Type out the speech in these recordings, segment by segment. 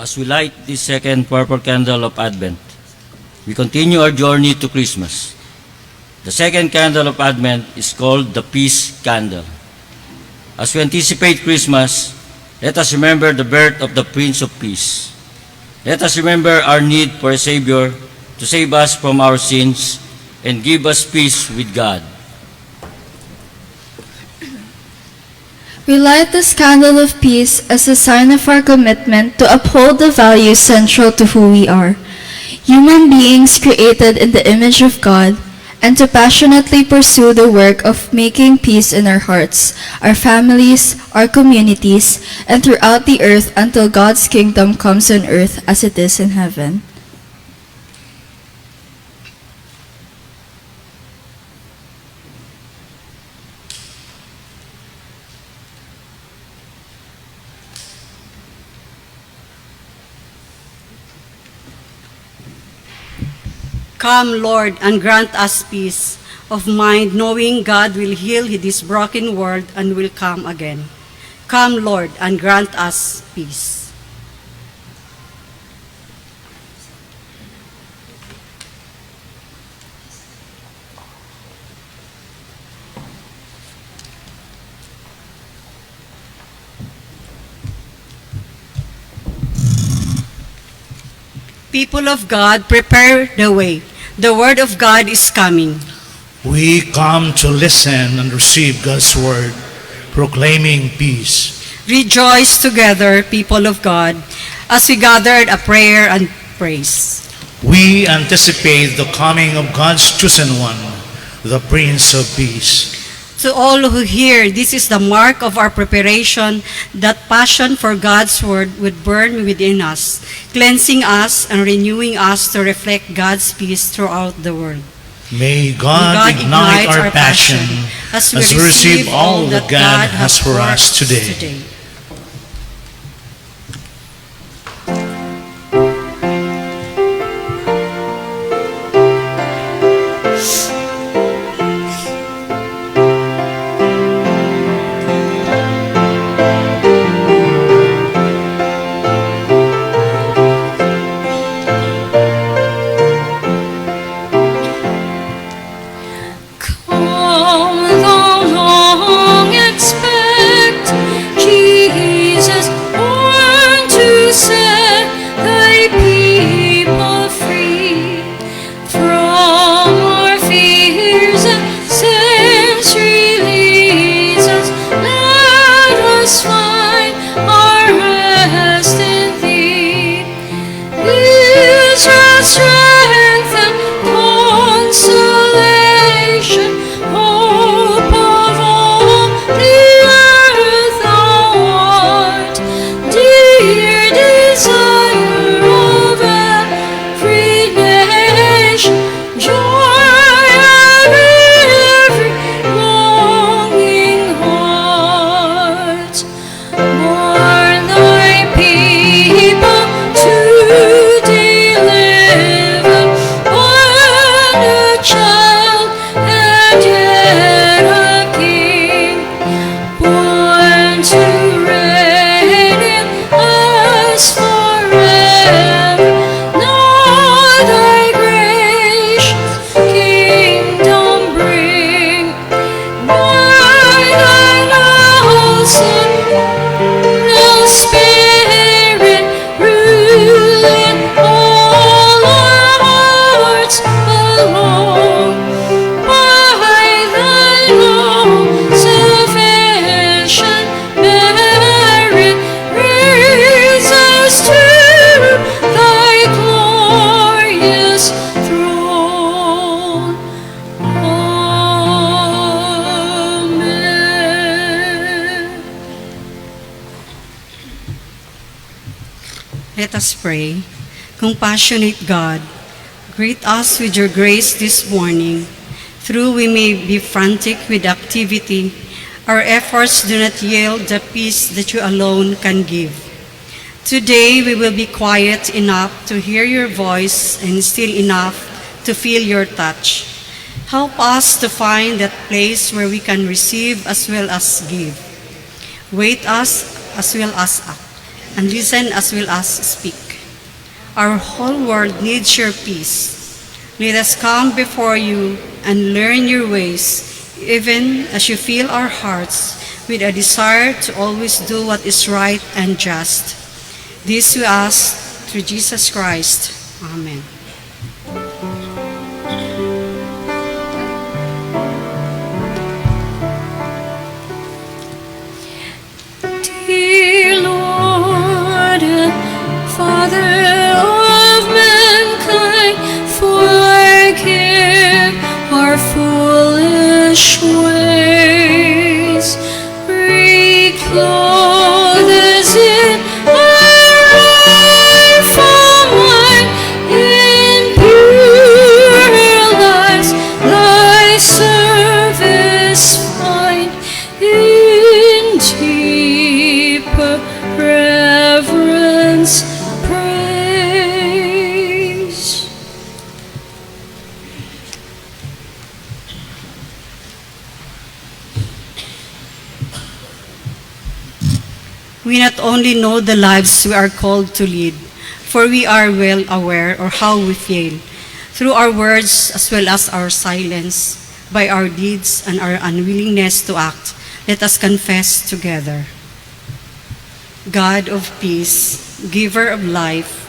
As we light this second purple candle of Advent, we continue our journey to Christmas. The second candle of Advent is called the Peace Candle. As we anticipate Christmas, let us remember the birth of the Prince of Peace. Let us remember our need for a Savior to save us from our sins and give us peace with God. We light this candle of peace as a sign of our commitment to uphold the values central to who we are, human beings created in the image of God, and to passionately pursue the work of making peace in our hearts, our families, our communities, and throughout the earth until God's kingdom comes on earth as it is in heaven. Come, Lord, and grant us peace of mind, knowing God will heal this broken world and will come again. Come, Lord, and grant us peace. People of God, prepare the way. The word of God is coming. We come to listen and receive God's word, proclaiming peace. Rejoice together, people of God, as we gathered a prayer and praise. We anticipate the coming of God's chosen one, the Prince of Peace. To all who hear, this is the mark of our preparation, that passion for God's word would burn within us, cleansing us and renewing us to reflect God's peace throughout the world. May God ignite our passion as we receive all that God has for us today. Let us pray. Compassionate God, greet us with your grace this morning. Through we may be frantic with activity, our efforts do not yield the peace that you alone can give. Today we will be quiet enough to hear your voice and still enough to feel your touch. Help us to find that place where we can receive as well as give. Wait us as well as act, and listen as well as speak. Our whole world needs your peace. Let us come before you and learn your ways, even as you fill our hearts with a desire to always do what is right and just. This we ask through Jesus Christ. Amen. Dear Lord and Father of mankind, forgive our foolish ways. Reclothe us in our rightful mind, in pure lives thy service find, in deeper reverence praise. We not only know the lives we are called to lead, for we are well aware of how we fail, through our words as well as our silence, by our deeds and our unwillingness to act. Let us confess together. God of peace, giver of life,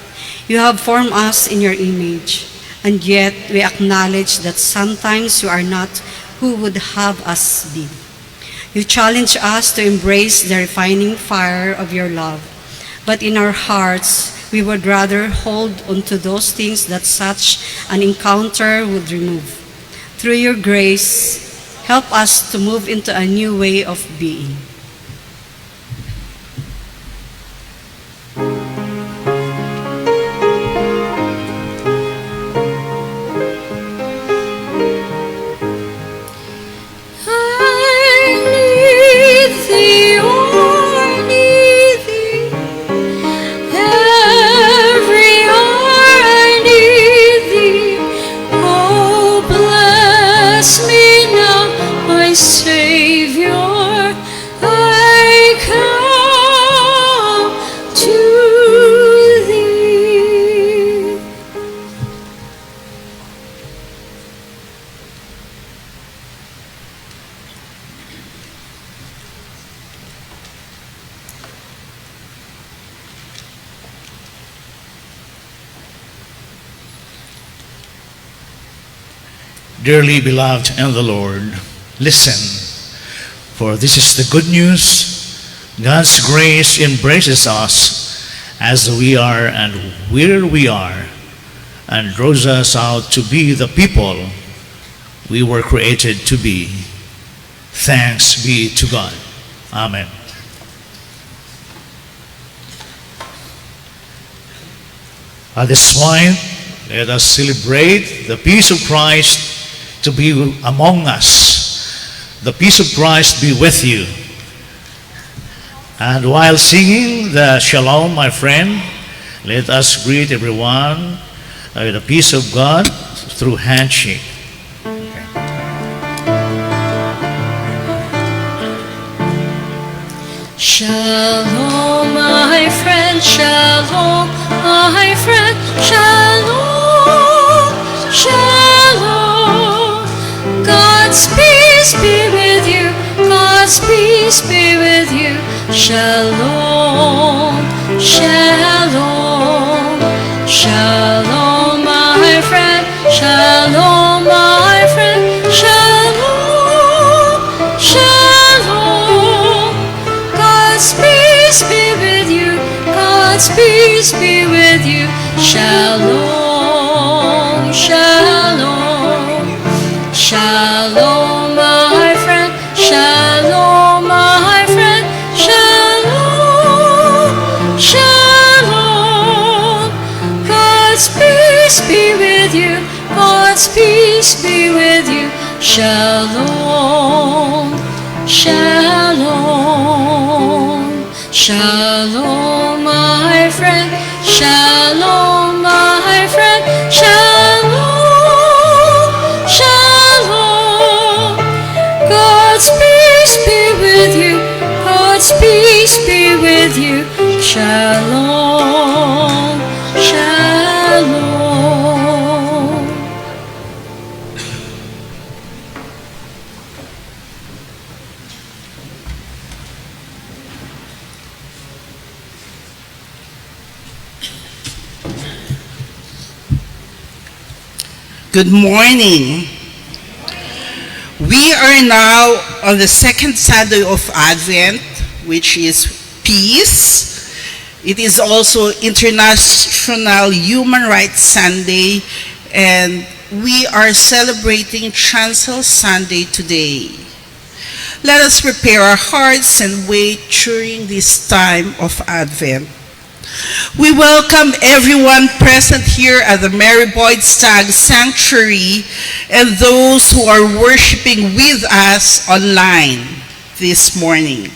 you have formed us in your image, and yet we acknowledge that sometimes you are not who would have us be. You challenge us to embrace the refining fire of your love, but in our hearts, we would rather hold on to those things that such an encounter would remove. Through your grace, help us to move into a new way of being. Savior, I come to thee. Dearly beloved in the Lord, listen, for this is the good news. God's grace embraces us as we are and where we are, and draws us out to be the people we were created to be. Thanks be to God. Amen. At this point, let us celebrate the peace of Christ to be among us. The peace of Christ be with you. And while singing the Shalom, my friend, let us greet everyone with the peace of God through handshake. Shalom, my friend, shalom, my friend, shalom, shalom. God's peace be with you, God's peace be with you. Shalom, shalom, shalom, my friend, shalom, my friend, shalom, shalom. God's peace be with you, God's peace be with you. Shalom, shalom, shalom, my friend, shalom, my friend, shalom, shalom. God's peace be with you, God's peace be with you. Shalom, shalom, shalom, my friend, shalom, my friend, shalom, shalom. Good morning. We are now on the second Sunday of Advent, which is Peace. It is also International Human Rights Sunday, and we are celebrating Chancel Sunday today. Let us prepare our hearts and wait during this time of Advent. We welcome everyone present here at the Mary Boyd Stagg Sanctuary and those who are worshiping with us online this morning.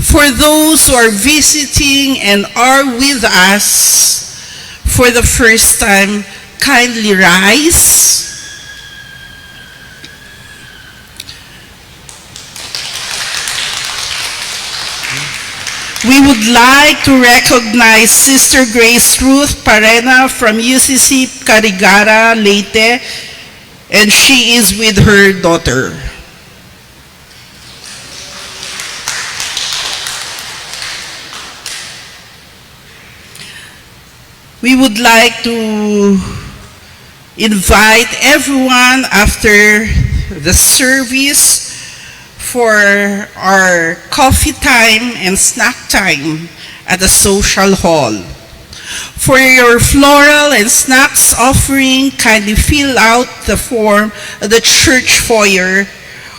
For those who are visiting and are with us for the first time, kindly rise. We would like to recognize Sister Grace Ruth Parena from UCC Carigara, Leyte, and she is with her daughter. We would like to invite everyone after the service for our coffee time and snack time at the social hall. For your floral and snacks offering, kindly fill out the form at the church foyer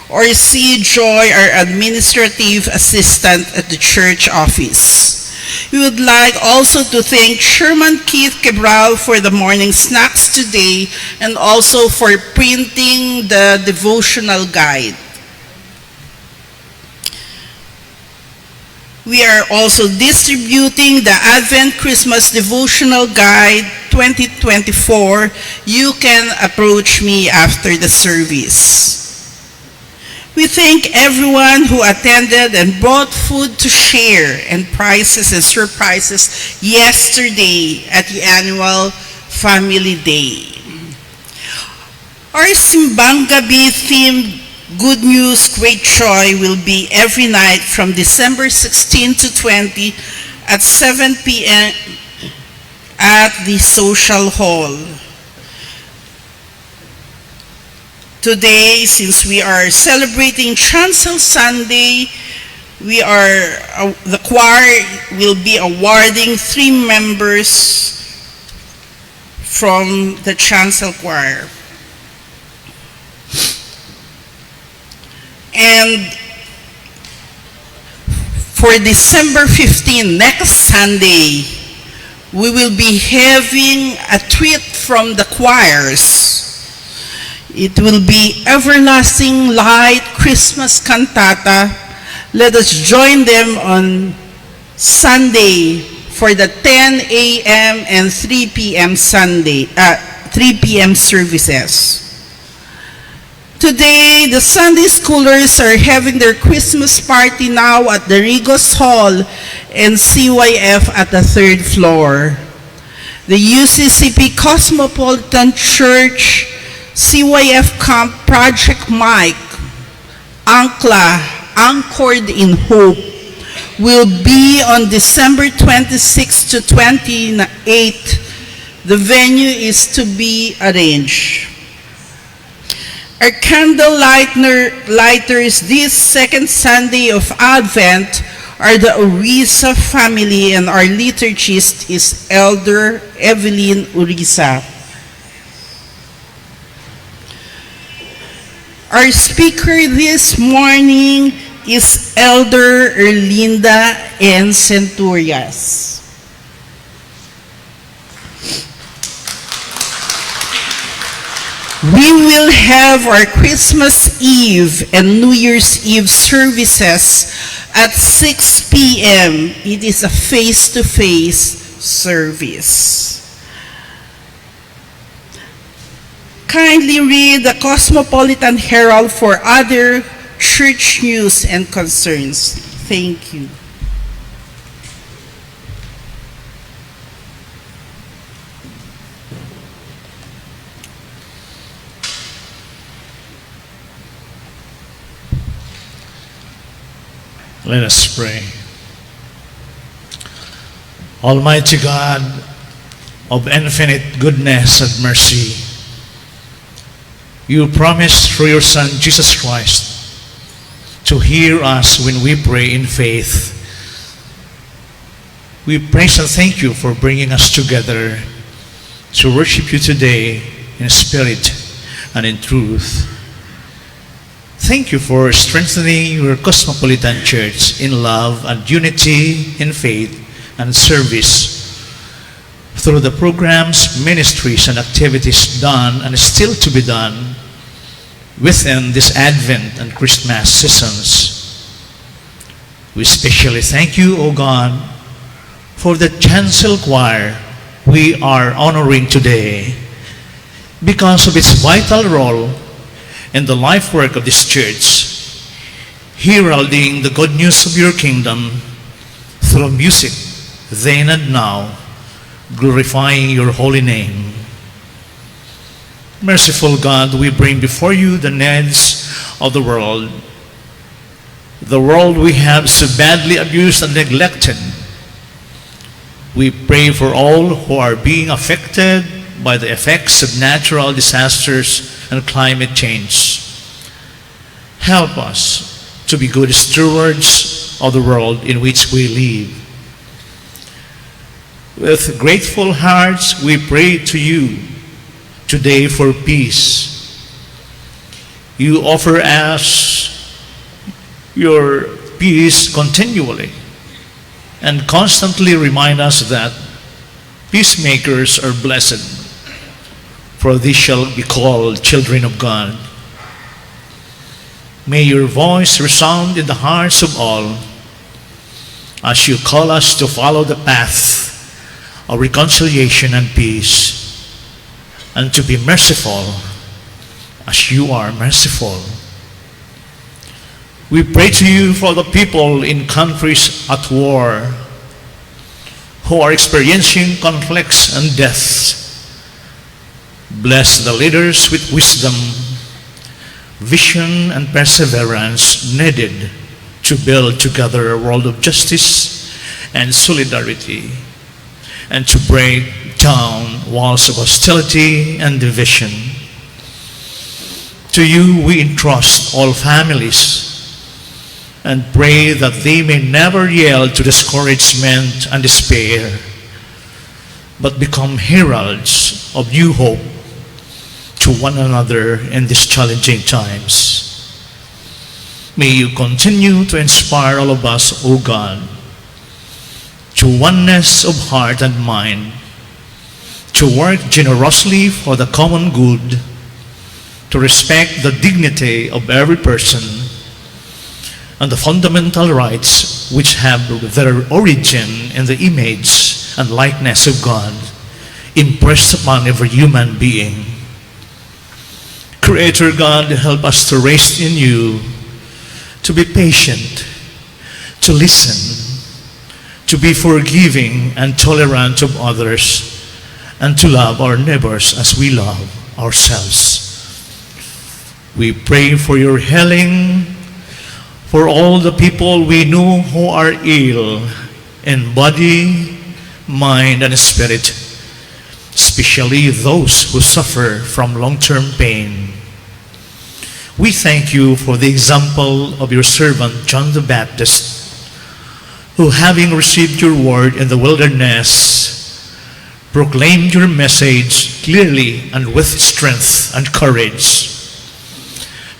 or see Joy, our administrative assistant at the church office. We would like also to thank Sherman Keith Cabral for the morning snacks today and also for printing the devotional guide. We are also distributing the Advent Christmas Devotional Guide 2024. You can approach me after the service. We thank everyone who attended and brought food to share and prizes and surprises yesterday at the annual Family Day. Our Simbang Gabi themed Good News, Great Joy will be every night from December 16 to 20 at 7 p.m. at the social hall. Today, since we are celebrating Chancel Sunday, the choir will be awarding 3 members from the Chancel Choir. And for December 15, next Sunday, we will be having a treat from the choirs. It will be Everlasting Light Christmas Cantata. Let us join them on Sunday for the 10 a.m. and 3 p.m. 3 p.m. services. Today, the Sunday schoolers are having their Christmas party now at the Rigos Hall and CYF at the 3rd floor. The UCCP Cosmopolitan Church CYF Camp Project Mike, Ankla, Anchored in Hope, will be on December 26 to 28. The venue is to be arranged. Our candle lighters this second Sunday of Advent are the Urisa family, and our liturgist is Elder Evelyn Urisa. Our speaker this morning is Elder Erlinda N. Centurias. We will have our Christmas Eve and New Year's Eve services at 6 p.m. It is a face-to-face service. Kindly read the Cosmopolitan Herald for other church news and concerns. Thank you. Let us pray. Almighty God of infinite goodness and mercy, You promised through your Son, Jesus Christ, to hear us when we pray in faith. We praise and thank you for bringing us together to worship you today in spirit and in truth. Thank you for strengthening your cosmopolitan church in love and unity in faith and service through the programs, ministries, and activities done and still to be done within this Advent and Christmas seasons. We especially thank you, O God, for the Chancel choir we are honoring today because of its vital role in the life work of this church, heralding the good news of your kingdom through music, then and now, glorifying your holy name. Merciful God, we bring before you the needs of the world we have so badly abused and neglected. We pray for all who are being affected by the effects of natural disasters and climate change. Help us to be good stewards of the world in which we live. With grateful hearts, we pray to you today for peace. You offer us your peace continually and constantly remind us that peacemakers are blessed, for they shall be called children of God. May your voice resound in the hearts of all as you call us to follow the path of reconciliation and peace, and to be merciful as you are merciful. We pray to you for the people in countries at war who are experiencing conflicts and deaths. Bless the leaders with wisdom, vision, and perseverance needed to build together a world of justice and solidarity, and to break down walls of hostility and division. To you we entrust all families and pray that they may never yield to discouragement and despair, but become heralds of new hope to one another in these challenging times. May you continue to inspire all of us, O God, to oneness of heart and mind, to work generously for the common good, to respect the dignity of every person and the fundamental rights which have their origin in the image and likeness of God impressed upon every human being. Creator God, help us to rest in you, to be patient, to listen, to be forgiving and tolerant of others, and to love our neighbors as we love ourselves. We pray for your healing for all the people we know who are ill in body, mind, and spirit, especially those who suffer from long-term pain. We thank you for the example of your servant John the Baptist, who, having received your word in the wilderness, proclaimed your message clearly and with strength and courage.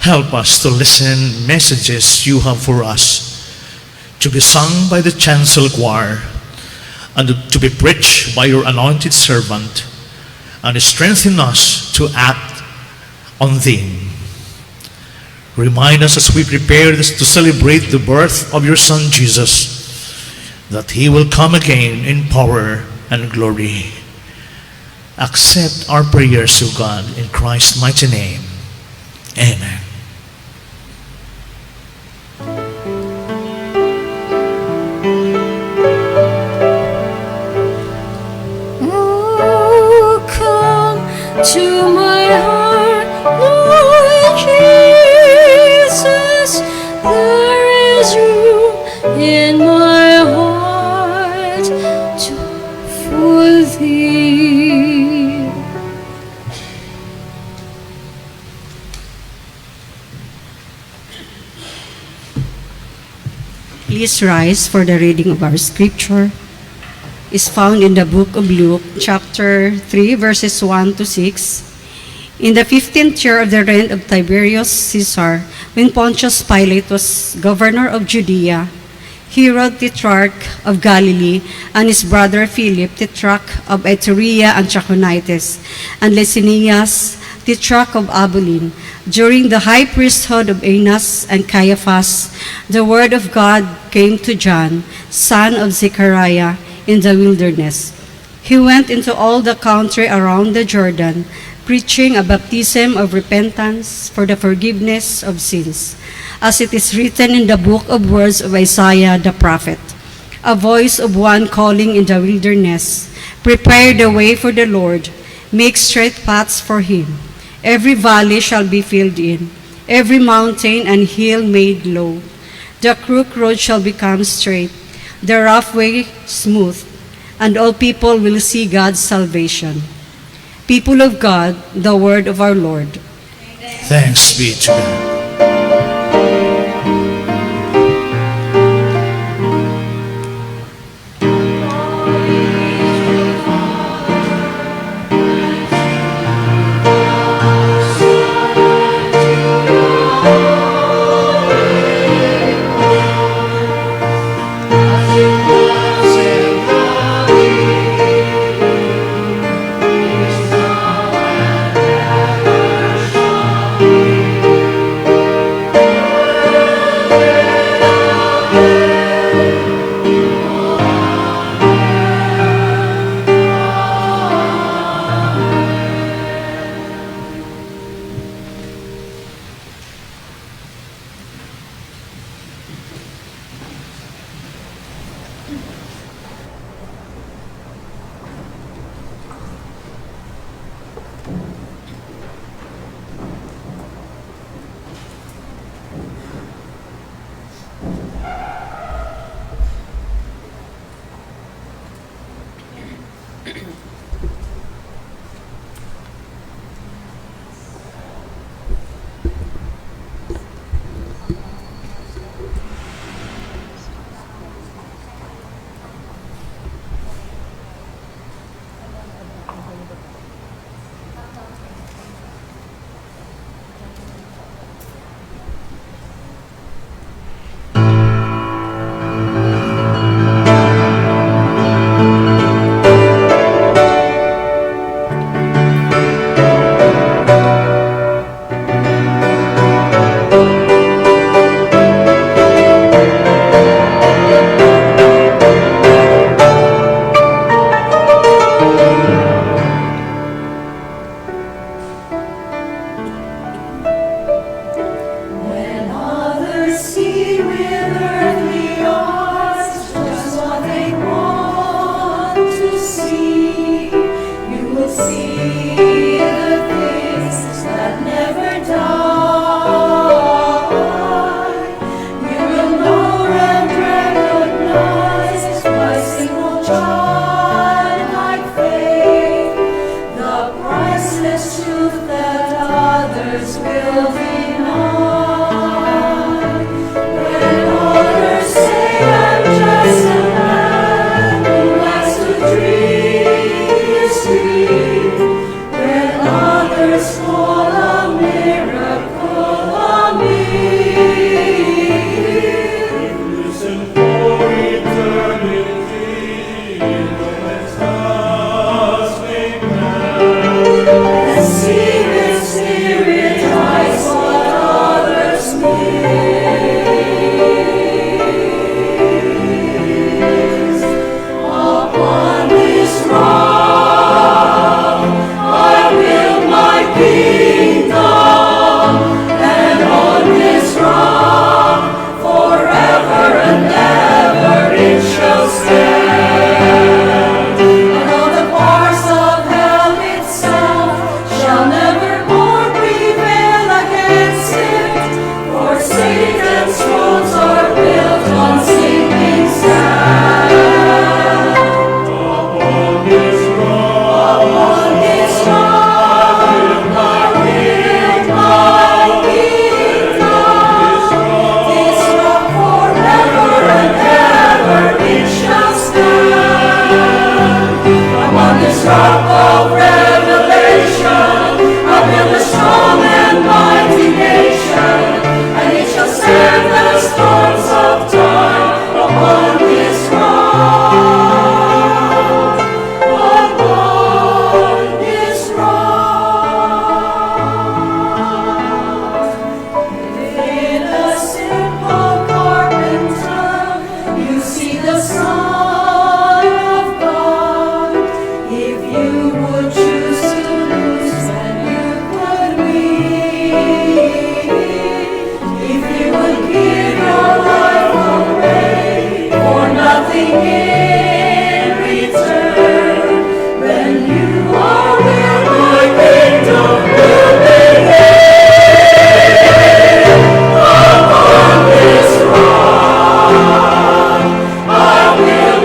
Help us to listen messages you have for us, to be sung by the chancel choir, and to be preached by your anointed servant, and strengthen us to act on them. Remind us as we prepare to celebrate the birth of your Son Jesus, that he will come again in power and glory. Accept our prayers, O God, in Christ's mighty name. Amen. Oh, come to my heart, Lord Jesus. There is room in my heart for thee. please rise for the reading of our scripture? Is found in the book of Luke, chapter 3, verses 1 to 6. In the 15th year of the reign of Tiberius Caesar, when Pontius Pilate was governor of Judea, Herod, tetrarch of Galilee, and his brother Philip, tetrarch of Iturea and Trachonitis, and Lysanias, tetrarch of Abilene, during the high priesthood of Annas and Caiaphas, the word of God came to John, son of Zechariah, in the wilderness. He went into all the country around the Jordan, preaching a baptism of repentance for the forgiveness of sins, as it is written in the book of words of Isaiah the prophet. A voice of one calling in the wilderness, prepare the way for the Lord, make straight paths for him. Every valley shall be filled in, every mountain and hill made low. The crooked road shall become straight, the rough way smooth, and all people will see God's salvation. People of God, the word of our Lord. Thanks be to God.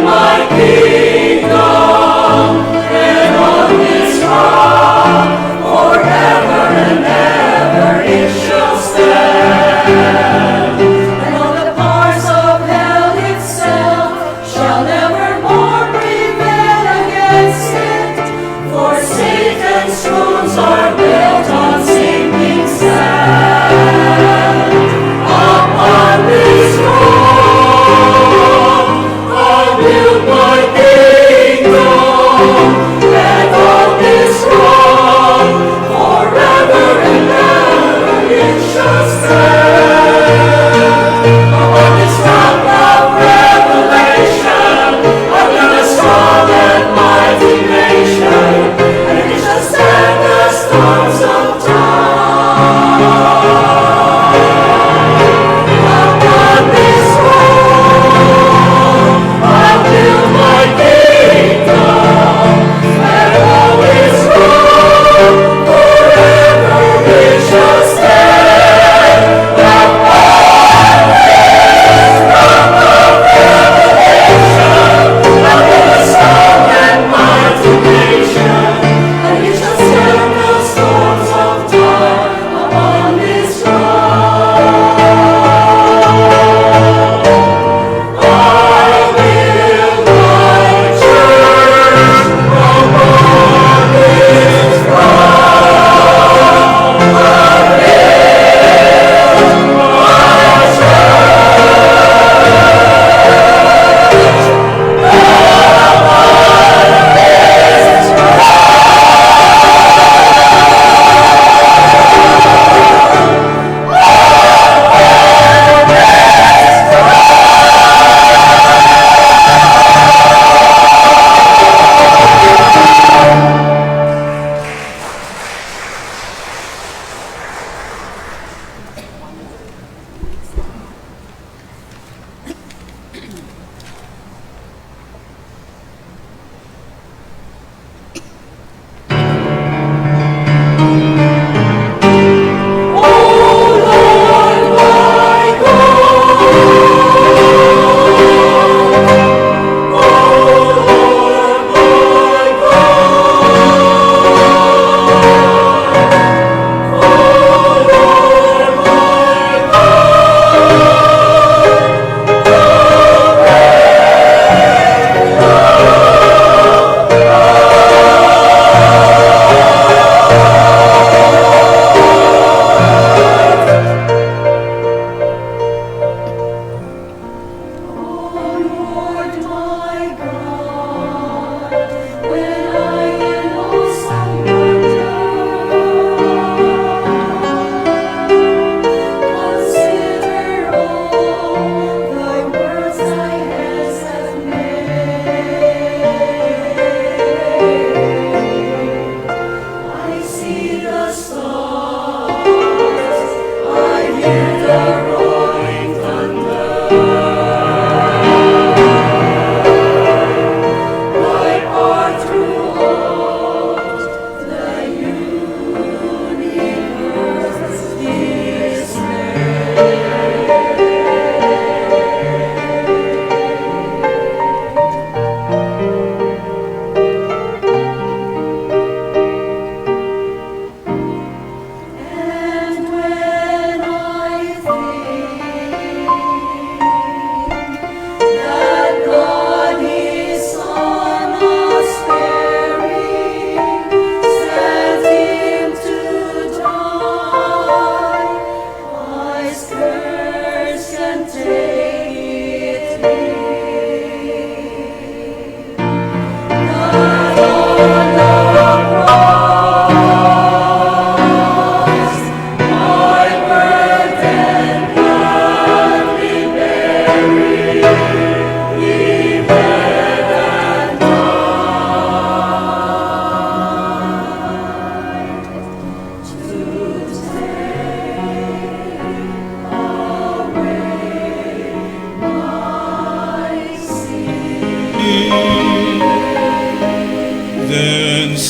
my kingdom and on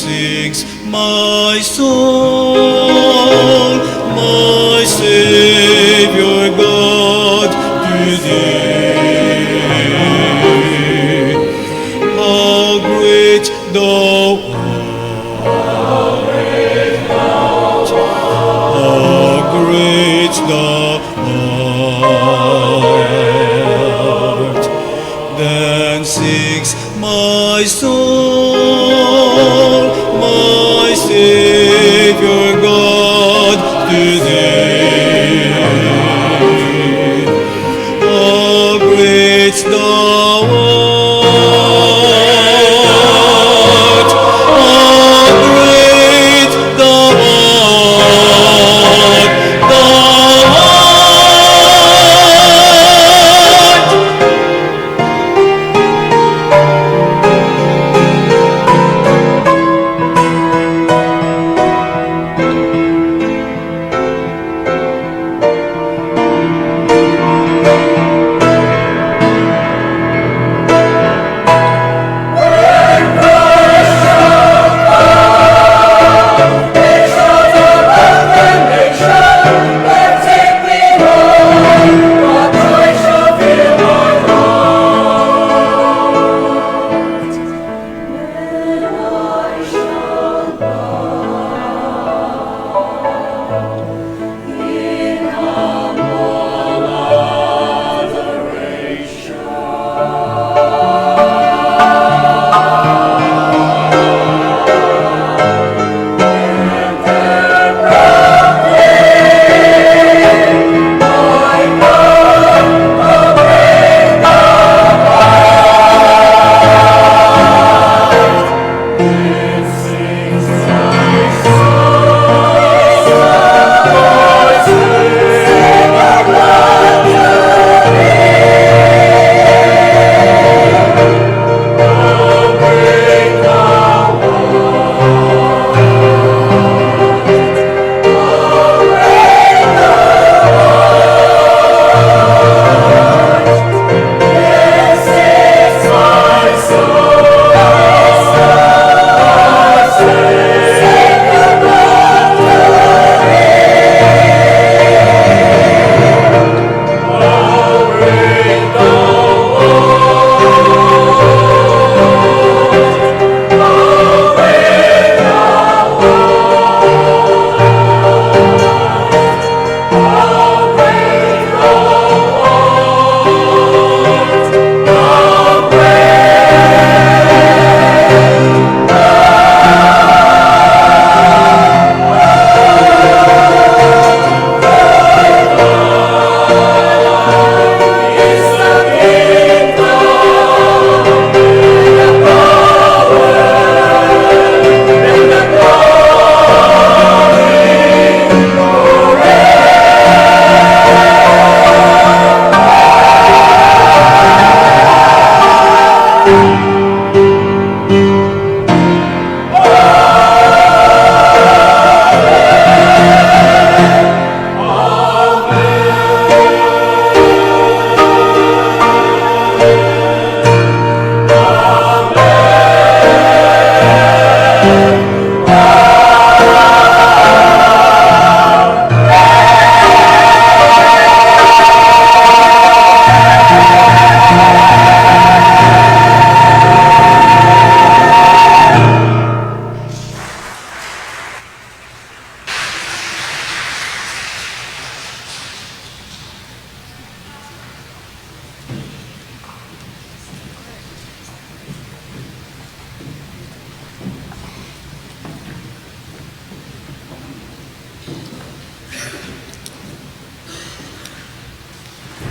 sings my soul, my Savior God, to thee. How great thou art, how great thou art. Then sings my soul, my Savior God, to thee. How great thou art, how great thou art, thou art.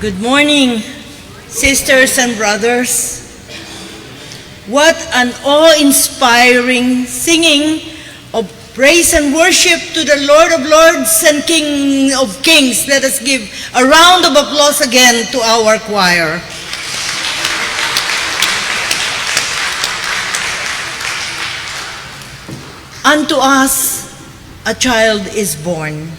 Good morning, sisters and brothers. What an awe-inspiring singing of praise and worship to the Lord of Lords and King of Kings. Let us give a round of applause again to our choir. Unto us a child is born.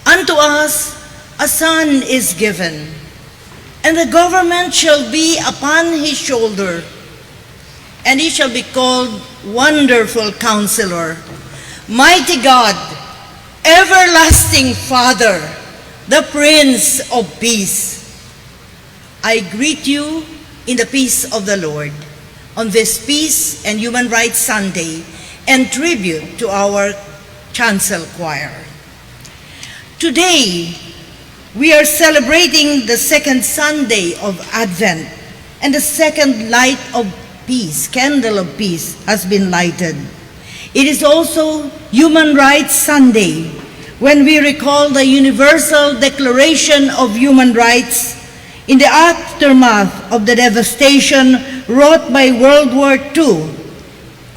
Unto us a son is given, and the government shall be upon his shoulder, and he shall be called Wonderful Counselor, Mighty God, Everlasting Father, the Prince of Peace. I greet you in the peace of the Lord on this Peace and Human Rights Sunday and tribute to our Chancel Choir. Today, we are celebrating the second Sunday of Advent, and the second light of peace, candle of peace, has been lighted. It is also Human Rights Sunday, when we recall the Universal Declaration of Human Rights in the aftermath of the devastation wrought by World War II,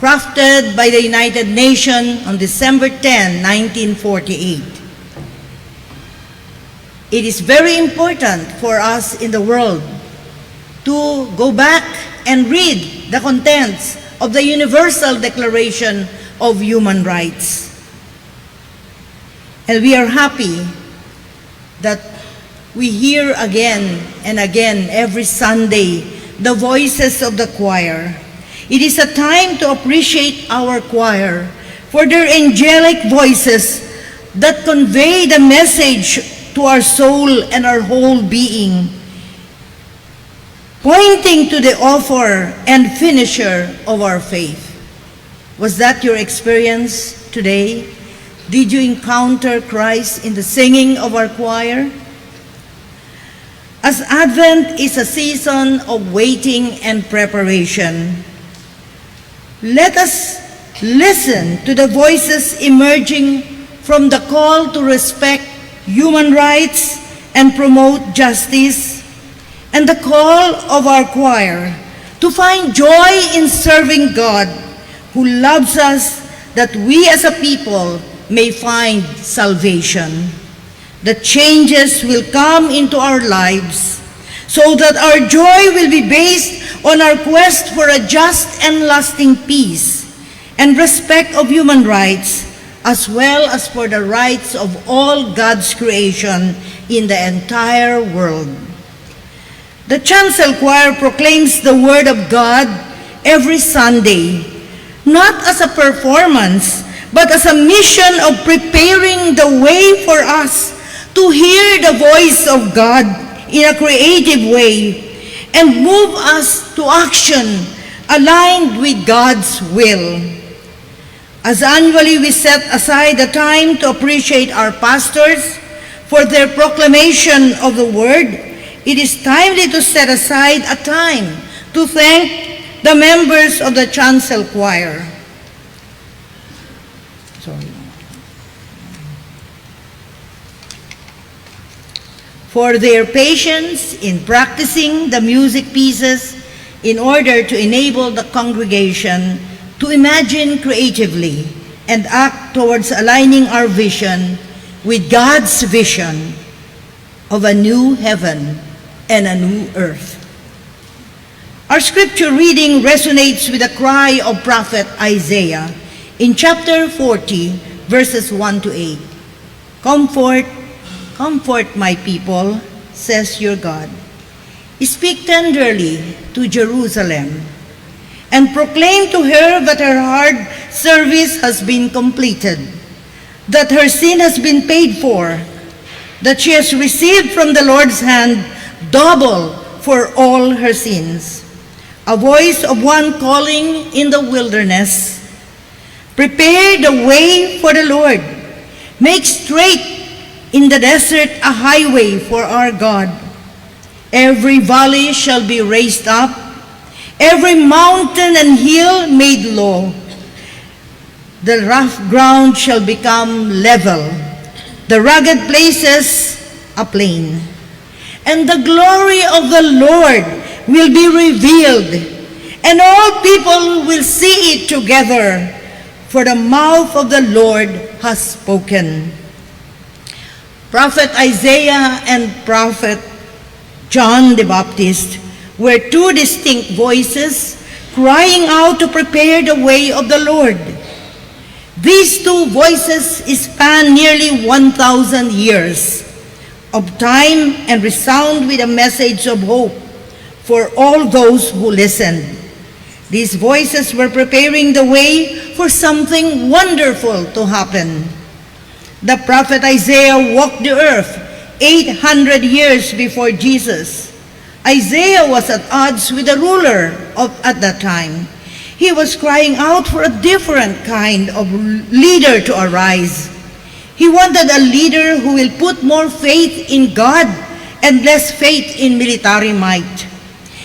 crafted by the United Nations on December 10, 1948. It is very important for us in the world to go back and read the contents of the Universal Declaration of Human Rights. And we are happy that we hear again and again every Sunday the voices of the choir. It is a time to appreciate our choir for their angelic voices that convey the message to our soul and our whole being, pointing to the author and finisher of our faith. Was that your experience today? Did you encounter Christ in the singing of our choir? As Advent is a season of waiting and preparation, let us listen to the voices emerging from the call to respect human rights and promote justice, and the call of our choir to find joy in serving God, who loves us, that we as a people may find salvation. The changes will come into our lives so that our joy will be based on our quest for a just and lasting peace and respect of human rights, as well as for the rights of all God's creation in the entire world. The Chancel Choir proclaims the Word of God every Sunday, not as a performance, but as a mission of preparing the way for us to hear the voice of God in a creative way and move us to action aligned with God's will. As annually we set aside the time to appreciate our pastors for their proclamation of the Word, it is timely to set aside a time to thank the members of the Chancel Choir. For their patience in practicing the music pieces in order to enable the congregation to imagine creatively and act towards aligning our vision with God's vision of a new heaven and a new earth. Our scripture reading resonates with the cry of prophet Isaiah in chapter 40, verses 1 to 8. Comfort, comfort my people, says your God. Speak tenderly to Jerusalem and proclaim to her that her hard service has been completed, that her sin has been paid for, that she has received from the Lord's hand double for all her sins. A voice of one calling in the wilderness, prepare the way for the Lord, make straight in the desert a highway for our God. Every valley shall be raised up, every mountain and hill made low. The rough ground shall become level, the rugged places a plain. And the glory of the Lord will be revealed, and all people will see it together, for the mouth of the Lord has spoken. Prophet Isaiah and Prophet John the Baptist were two distinct voices crying out to prepare the way of the Lord. These two voices span nearly 1,000 years of time and resound with a message of hope for all those who listened. These voices were preparing the way for something wonderful to happen. The prophet Isaiah walked the earth 800 years before Jesus. Isaiah was at odds with the ruler at that time. He was crying out for a different kind of leader to arise. He wanted a leader who will put more faith in God and less faith in military might.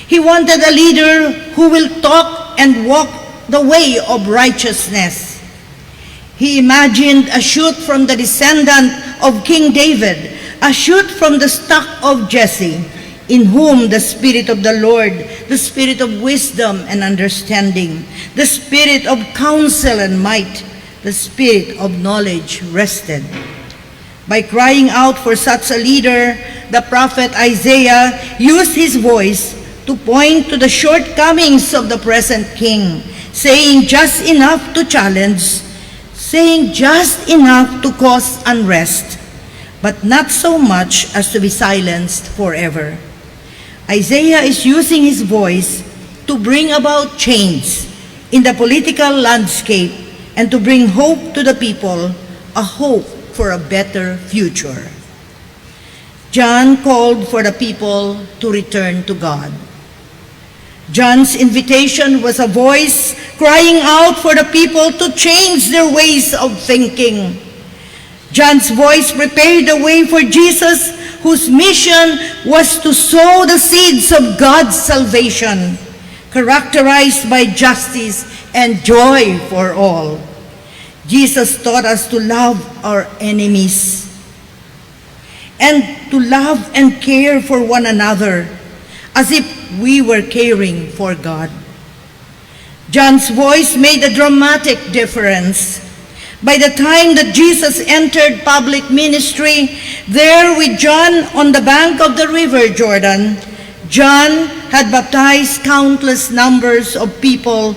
He wanted a leader who will talk and walk the way of righteousness. He imagined a shoot from the descendant of King David, a shoot from the stock of Jesse, in whom the Spirit of the Lord, the Spirit of wisdom and understanding, the Spirit of counsel and might, the Spirit of knowledge rested. By crying out for such a leader, the prophet Isaiah used his voice to point to the shortcomings of the present king, saying just enough to challenge, saying just enough to cause unrest, but not so much as to be silenced forever. Isaiah is using his voice to bring about change in the political landscape and to bring hope to the people, a hope for a better future. John called for the people to return to God. John's invitation was a voice crying out for the people to change their ways of thinking. John's voice prepared the way for Jesus, whose mission was to sow the seeds of God's salvation, characterized by justice and joy for all. Jesus taught us to love our enemies and to love and care for one another as if we were caring for God. John's voice made a dramatic difference. By the time that Jesus entered public ministry, there with John on the bank of the river Jordan, John had baptized countless numbers of people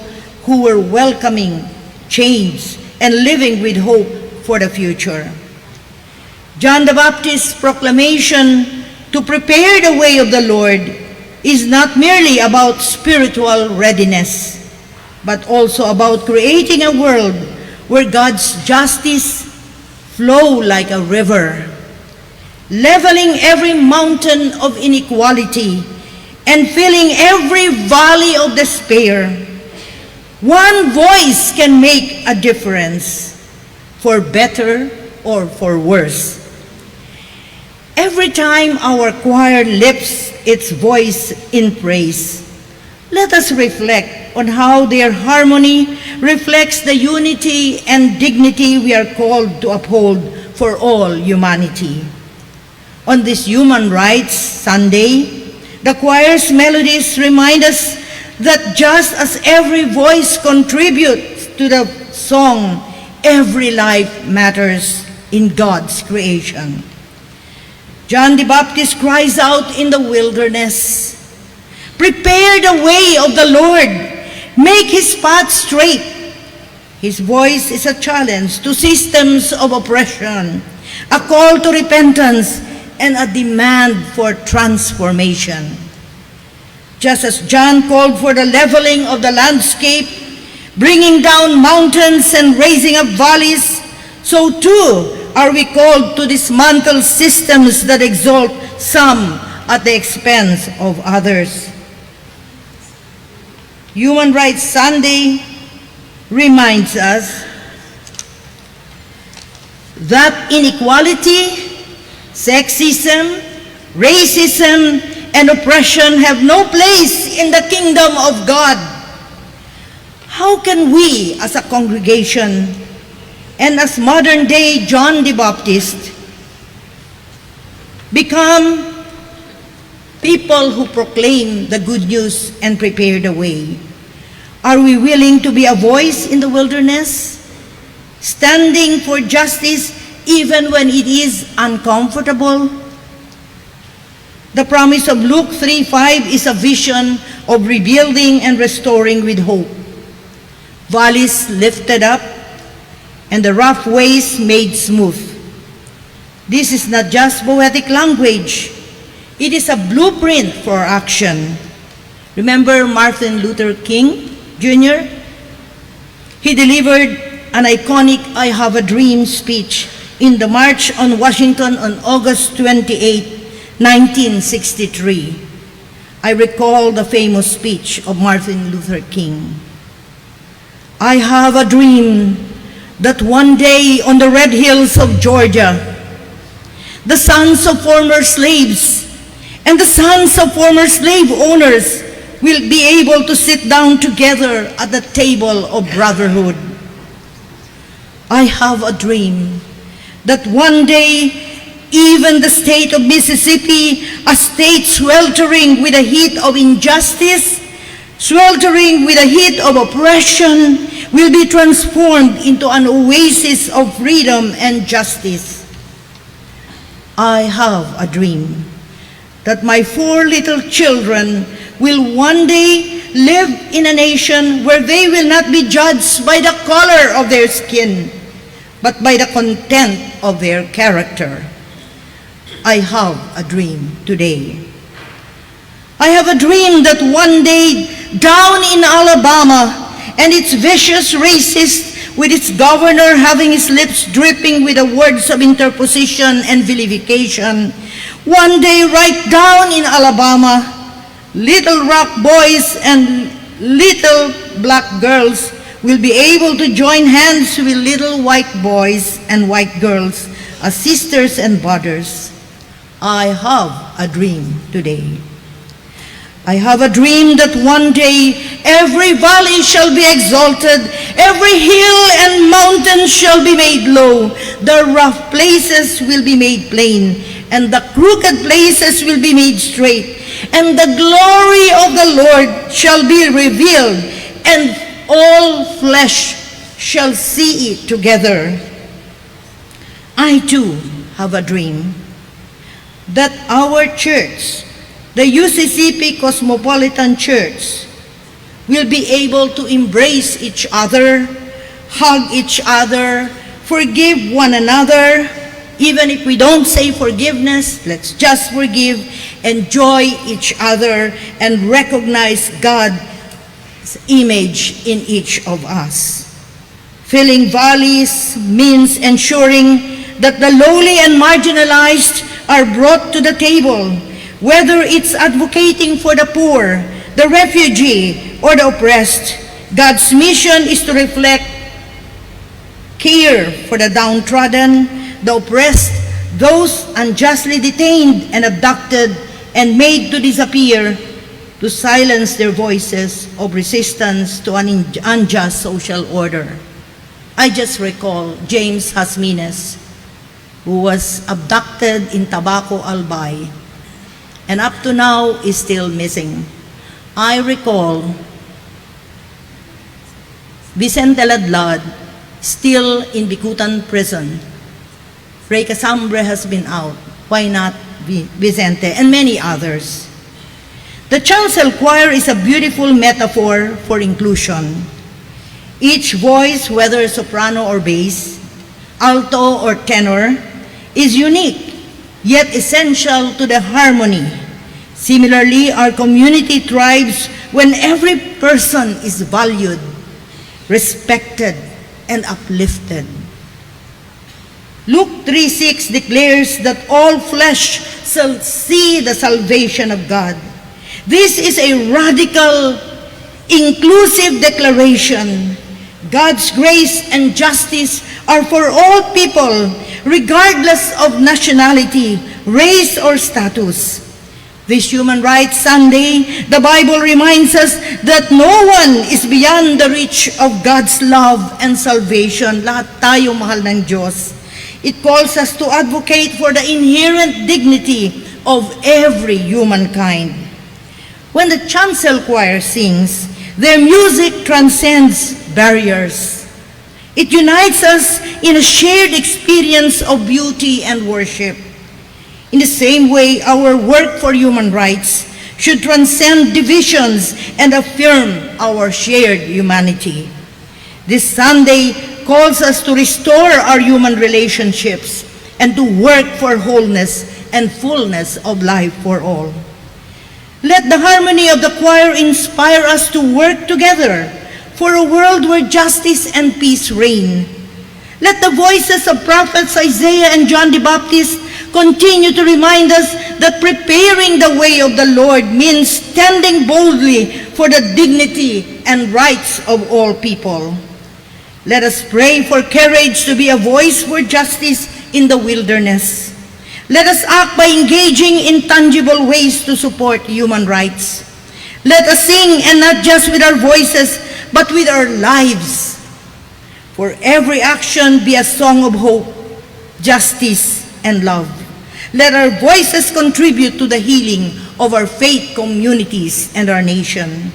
who were welcoming change and living with hope for the future. John the Baptist's proclamation to prepare the way of the Lord is not merely about spiritual readiness, but also about creating a world where God's justice flow like a river, leveling every mountain of inequality and filling every valley of despair. One voice can make a difference, for better or for worse. Every time our choir lifts its voice in praise, let us reflect on how their harmony reflects the unity and dignity we are called to uphold for all humanity. On this Human Rights Sunday, the choir's melodies remind us that just as every voice contributes to the song, every life matters in God's creation. John the Baptist cries out in the wilderness, "Prepare the way of the Lord, make his path straight." His voice is a challenge to systems of oppression, a call to repentance, and a demand for transformation. Just as John called for the leveling of the landscape, bringing down mountains and raising up valleys, so too are we called to dismantle systems that exalt some at the expense of others. Human Rights Sunday reminds us that inequality, sexism, racism, and oppression have no place in the kingdom of God. How can we as a congregation and as modern-day John the Baptist become people who proclaim the good news and prepare the way? Are we willing to be a voice in the wilderness, standing for justice even when it is uncomfortable? The promise of Luke 3:5 is a vision of rebuilding and restoring with hope. Valleys lifted up and the rough ways made smooth. This is not just poetic language. It is a blueprint for action. Remember Martin Luther King Jr., he delivered an iconic I Have a Dream speech in the March on Washington on August 28, 1963. I recall the famous speech of Martin Luther King. I have a dream that one day on the red hills of Georgia, the sons of former slaves and the sons of former slave owners will be able to sit down together at the table of brotherhood. I have a dream that one day even the state of Mississippi, a state sweltering with the heat of injustice, sweltering with the heat of oppression, will be transformed into an oasis of freedom and justice. I have a dream that my 4 little children will one day live in a nation where they will not be judged by the color of their skin, but by the content of their character. I have a dream today. I have a dream that one day down in Alabama, and its vicious racist with its governor having his lips dripping with the words of interposition and vilification, one day right down in Alabama, little rock boys and little black girls will be able to join hands with little white boys and white girls as sisters and brothers. I have a dream today. I have a dream that one day every valley shall be exalted, every hill and mountain shall be made low, the rough places will be made plain, and the crooked places will be made straight, and the glory of the Lord shall be revealed, and all flesh shall see it together. I too have a dream that our church, the UCCP Cosmopolitan Church, will be able to embrace each other, hug each other, forgive one another. Even if we don't say forgiveness, let's just forgive, enjoy each other, and recognize God's image in each of us. Filling valleys means ensuring that the lowly and marginalized are brought to the table, whether it's advocating for the poor, the refugee, or the oppressed. God's mission is to reflect care for the downtrodden, the oppressed, those unjustly detained and abducted and made to disappear, to silence their voices of resistance to an unjust social order. I just recall James Hasmines, who was abducted in Tabaco, Albay, and up to now is still missing. I recall Vicente Ladlad, still in Bicutan prison. Ray Casambre has been out. Why not Vicente? And many others. The Chancel choir is a beautiful metaphor for inclusion. Each voice, whether soprano or bass, alto or tenor, is unique, yet essential to the harmony. Similarly, our community thrives when every person is valued, respected, and uplifted. Luke 3:6 declares that all flesh shall see the salvation of God. This is a radical, inclusive declaration. God's grace and justice are for all people, regardless of nationality, race, or status. This Human Rights Sunday, the Bible reminds us that no one is beyond the reach of God's love and salvation. Lahat tayo mahal ng Diyos. It calls us to advocate for the inherent dignity of every humankind. When the Chancel choir sings, their music transcends barriers. It unites us in a shared experience of beauty and worship. In the same way, our work for human rights should transcend divisions and affirm our shared humanity. This Sunday calls us to restore our human relationships and to work for wholeness and fullness of life for all. Let the harmony of the choir inspire us to work together for a world where justice and peace reign. Let the voices of prophets Isaiah and John the Baptist continue to remind us that preparing the way of the Lord means standing boldly for the dignity and rights of all people. Let us pray for courage to be a voice for justice in the wilderness. Let us act by engaging in tangible ways to support human rights. Let us sing, and not just with our voices, but with our lives. For every action be a song of hope, justice, and love. Let our voices contribute to the healing of our faith communities and our nation.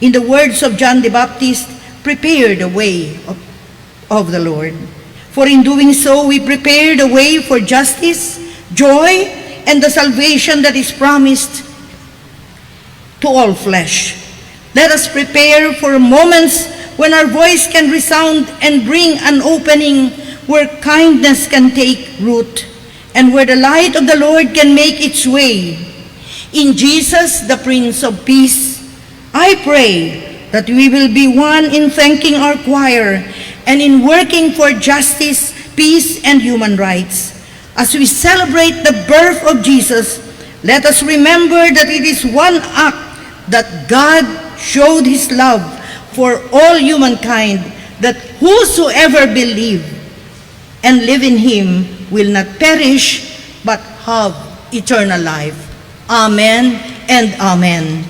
In the words of John the Baptist, prepare the way of the Lord. For in doing so, we prepare the way for justice, joy, and the salvation that is promised to all flesh. Let us prepare for moments when our voice can resound and bring an opening where kindness can take root and where the light of the Lord can make its way. In Jesus, the Prince of Peace, I pray that we will be one in thanking our choir and in working for justice, peace, and human rights. As we celebrate the birth of Jesus, let us remember that it is one act that God showed his love for all humankind, that whosoever believe and live in him will not perish but have eternal life. Amen and amen.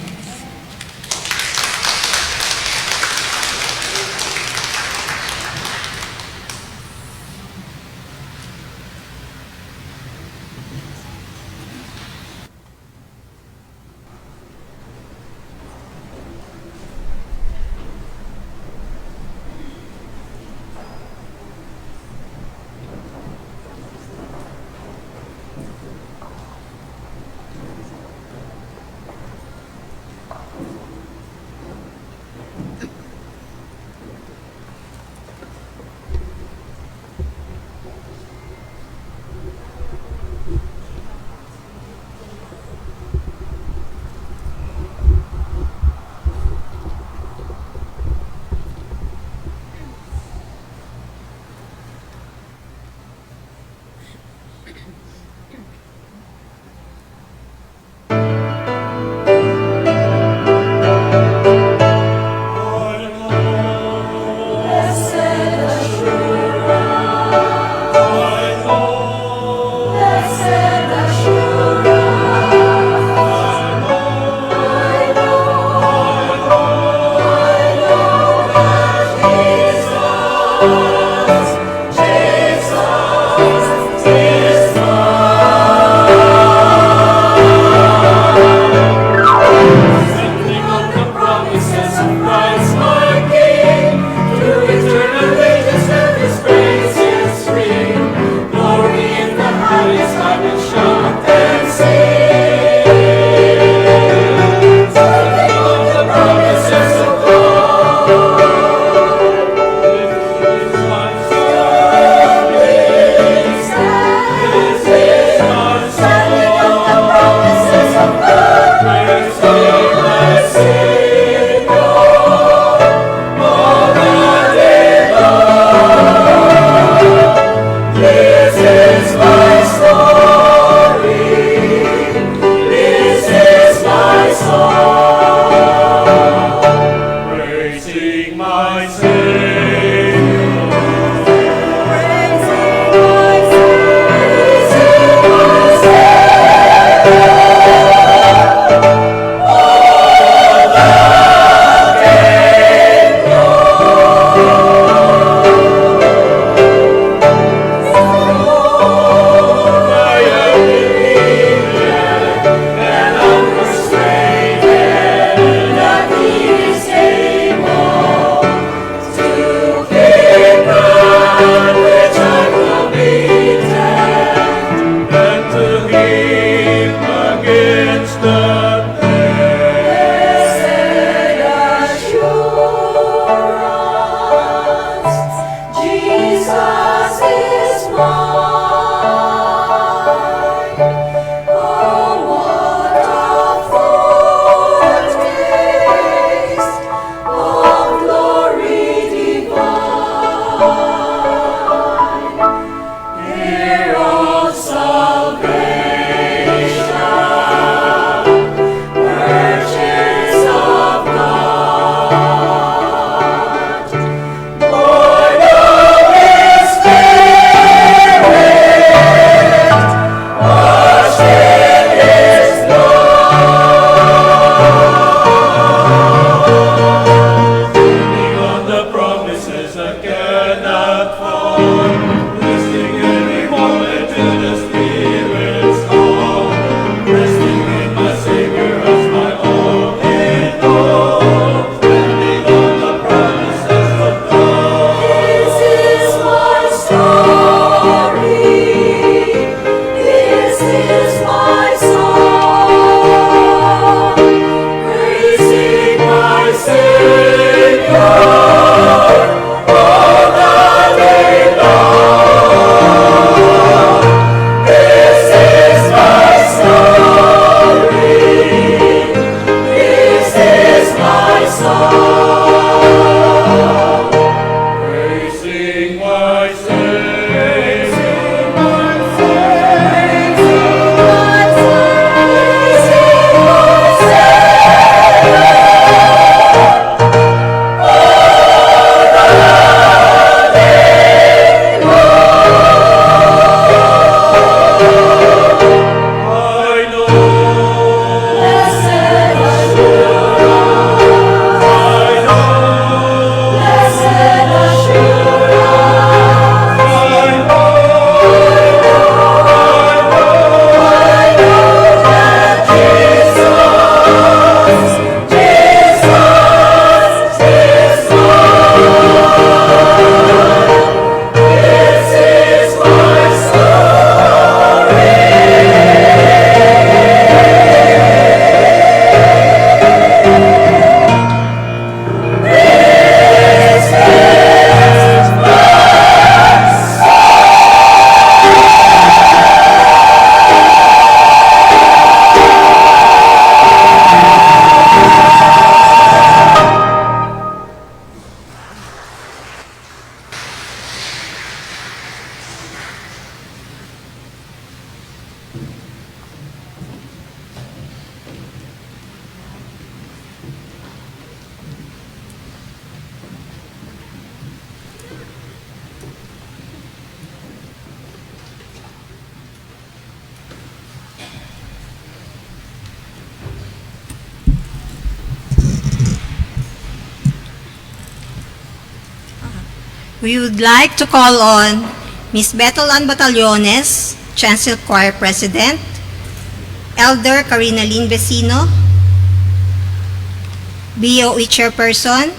We would like to call on Miss Bethel Ann Batallones, Chancel Choir President, Elder Karina Lynn Vecino, BOE Chairperson,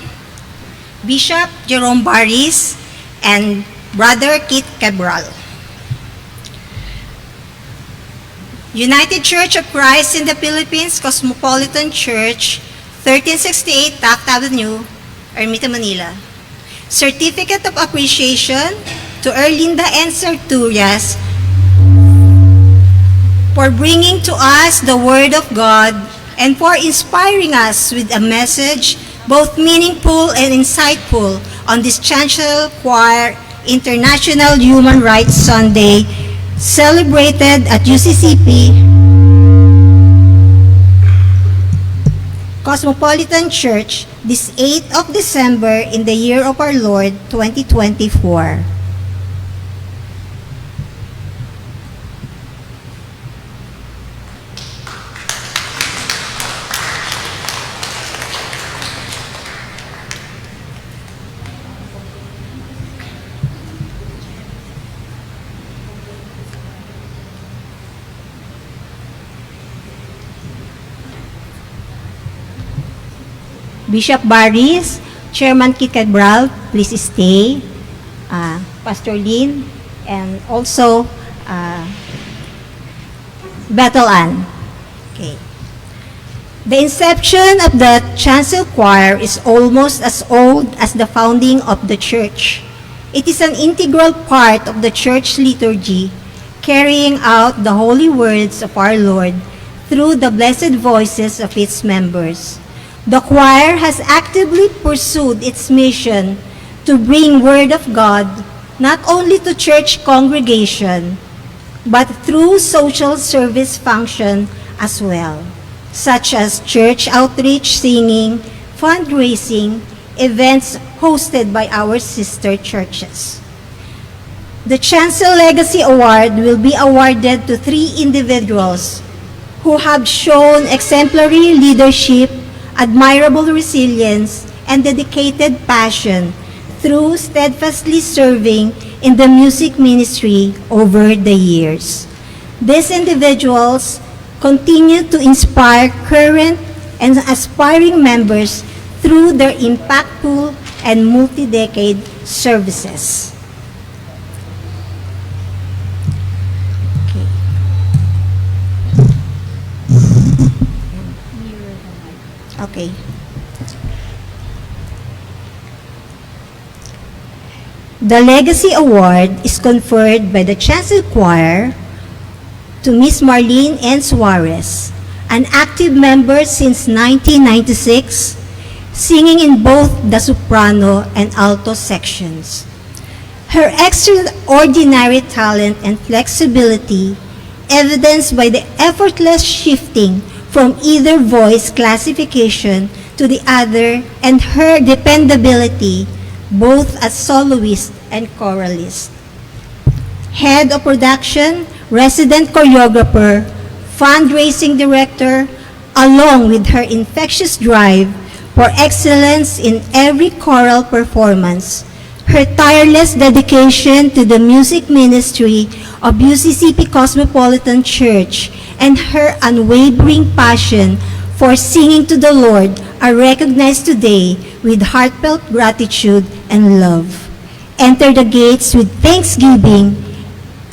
Bishop Jerome Baris, and Brother Kit Cabral. United Church of Christ in the Philippines Cosmopolitan Church, 1368 Taft Avenue, Ermita, Manila. Certificate of Appreciation to Erlinda N. Sarturias for bringing to us the Word of God and for inspiring us with a message both meaningful and insightful on this Chancel Choir International Human Rights Sunday celebrated at UCCP Cosmopolitan Church this 8th of December in the year of our Lord 2024. Bishop Baris, Chairman Kit Cabral, please stay. Pastor Lynn, and also Bethel Ann. Okay. The inception of the Chancel Choir is almost as old as the founding of the church. It is an integral part of the church liturgy, carrying out the holy words of our Lord through the blessed voices of its members. The choir has actively pursued its mission to bring Word of God not only to church congregation, but through social service function as well, such as church outreach, singing, fundraising, events hosted by our sister churches. The Chancel Legacy Award will be awarded to 3 individuals who have shown exemplary leadership, admirable resilience, and dedicated passion through steadfastly serving in the music ministry over the years. These individuals continue to inspire current and aspiring members through their impactful and multi-decade services. Okay. The Legacy Award is conferred by the Chancel Choir to Miss Marlene N. Suarez, an active member since 1996, singing in both the soprano and alto sections. Her extraordinary talent and flexibility, evidenced by the effortless shifting from either voice classification to the other, and her dependability both as soloist and choralist. Head of production, resident choreographer, fundraising director, along with her infectious drive for excellence in every choral performance, her tireless dedication to the music ministry of UCCP Cosmopolitan Church, and her unwavering passion for singing to the Lord are recognized today with heartfelt gratitude and love. Enter the gates with thanksgiving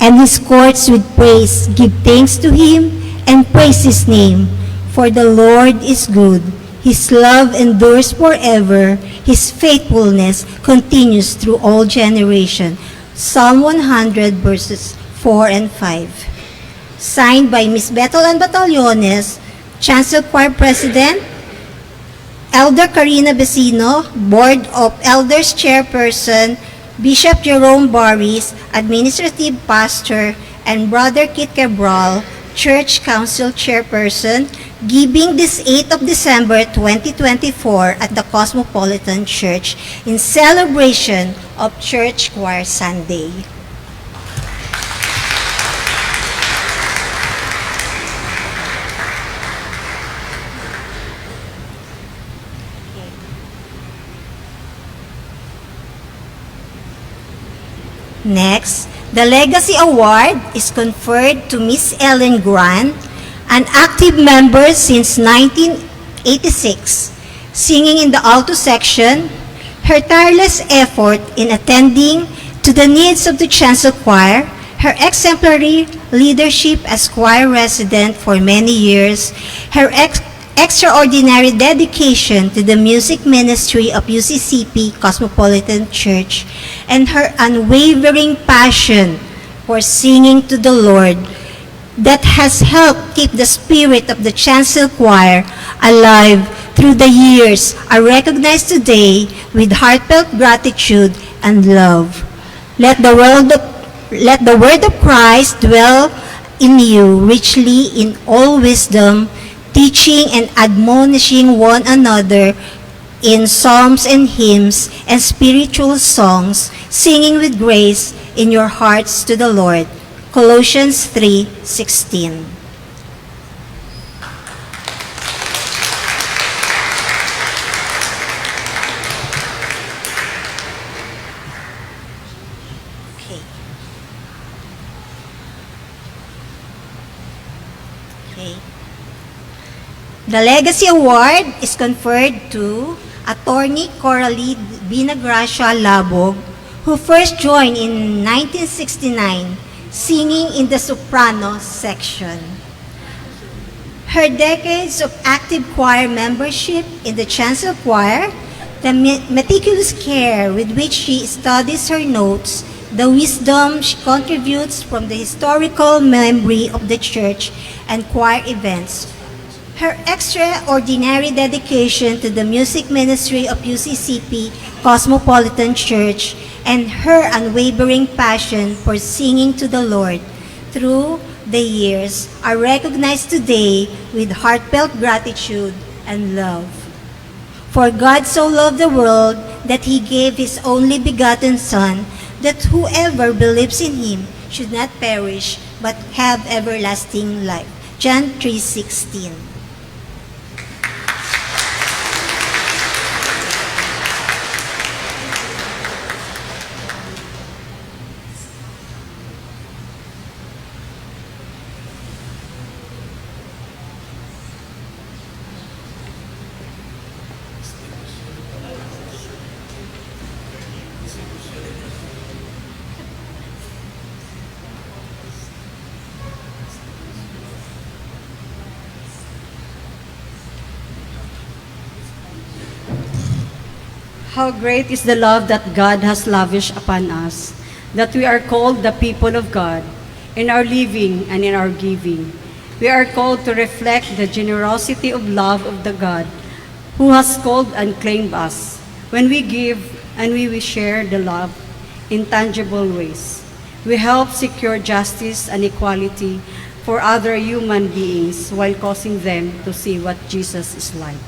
and his courts with praise. Give thanks to him and praise his name. For the Lord is good. His love endures forever. His faithfulness continues through all generations. Psalm 100 verses 4 and 5. Signed by Miss Bethel Ann Batallones, Chancel Choir President, Elder Karina Vecino, Board of Elders Chairperson, Bishop Jerome Baris, Administrative Pastor, and Brother Kit Cabral, Church Council Chairperson, giving this 8th of December 2024 at the Cosmopolitan Church in celebration of Church Choir Sunday. Next, the Legacy Award is conferred to Miss Ellen Grant, an active member since 1986, singing in the alto section. Her tireless effort in attending to the needs of the Chancel Choir, her exemplary leadership as choir resident for many years, her extraordinary dedication to the music ministry of UCCP Cosmopolitan Church, and her unwavering passion for singing to the Lord that has helped keep the spirit of the Chancel Choir alive through the years are recognized today with heartfelt gratitude and love. Let the word of Christ dwell in you richly in all wisdom, teaching and admonishing one another in psalms and hymns and spiritual songs, singing with grace in your hearts to the Lord. Colossians 3:16. The Legacy Award is conferred to Attorney Coralie Binagracia Labog, who first joined in 1969, singing in the soprano section. Her decades of active choir membership in the Chancel Choir, the meticulous care with which she studies her notes, the wisdom she contributes from the historical memory of the church and choir events, her extraordinary dedication to the music ministry of UCCP Cosmopolitan Church, and her unwavering passion for singing to the Lord through the years are recognized today with heartfelt gratitude and love. For God so loved the world that He gave His only begotten Son, that whoever believes in Him should not perish but have everlasting life. John 3:16. How great is the love that God has lavished upon us, that we are called the people of God in our living and in our giving. We are called to reflect the generosity of love of the God who has called and claimed us when we give and we share the love in tangible ways. We help secure justice and equality for other human beings while causing them to see what Jesus is like.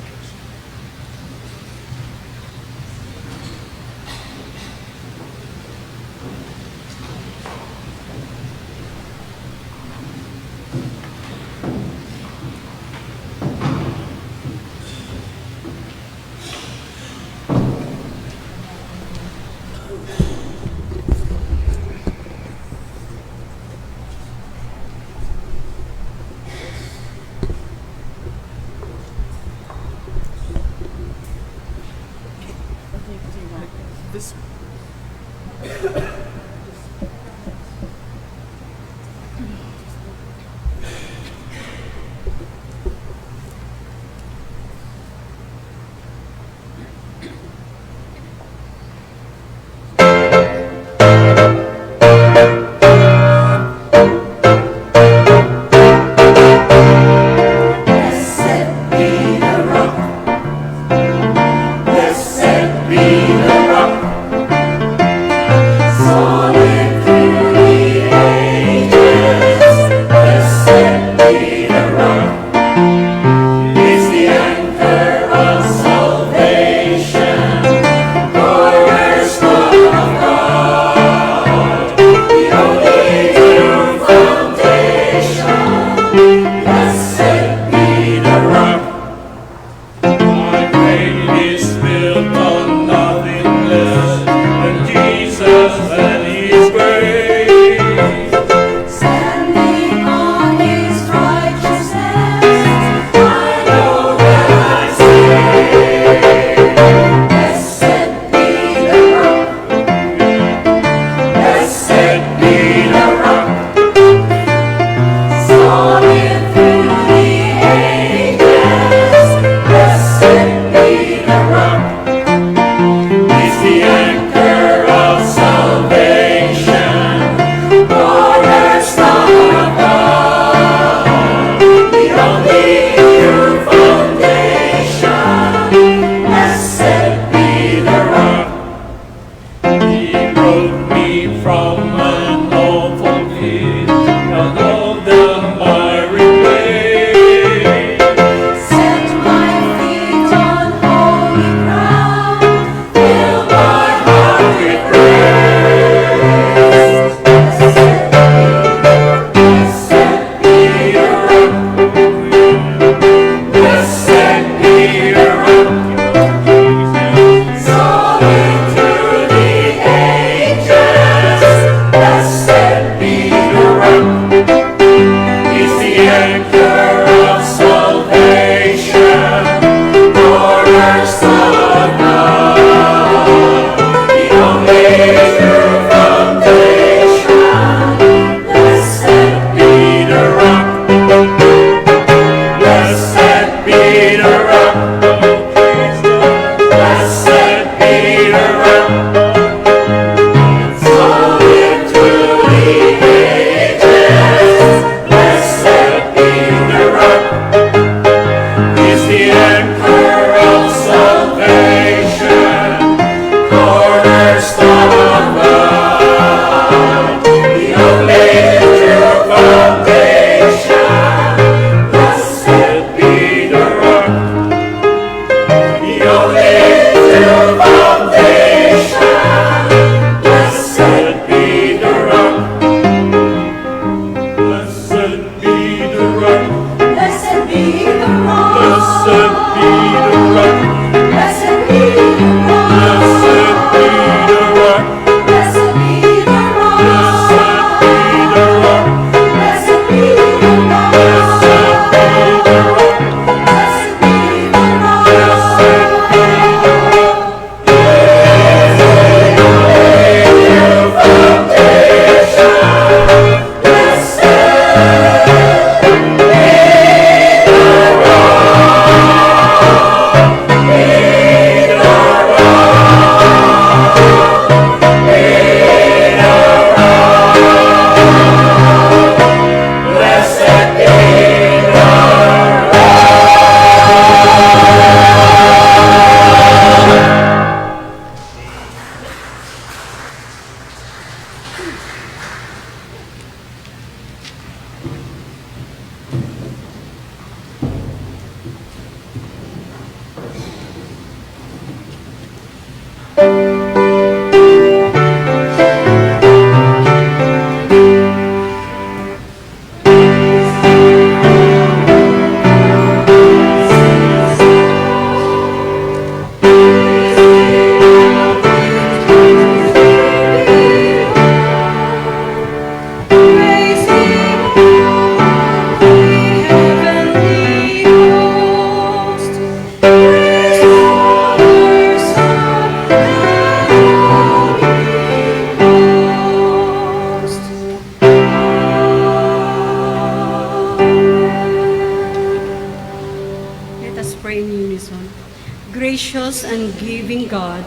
gracious and giving God,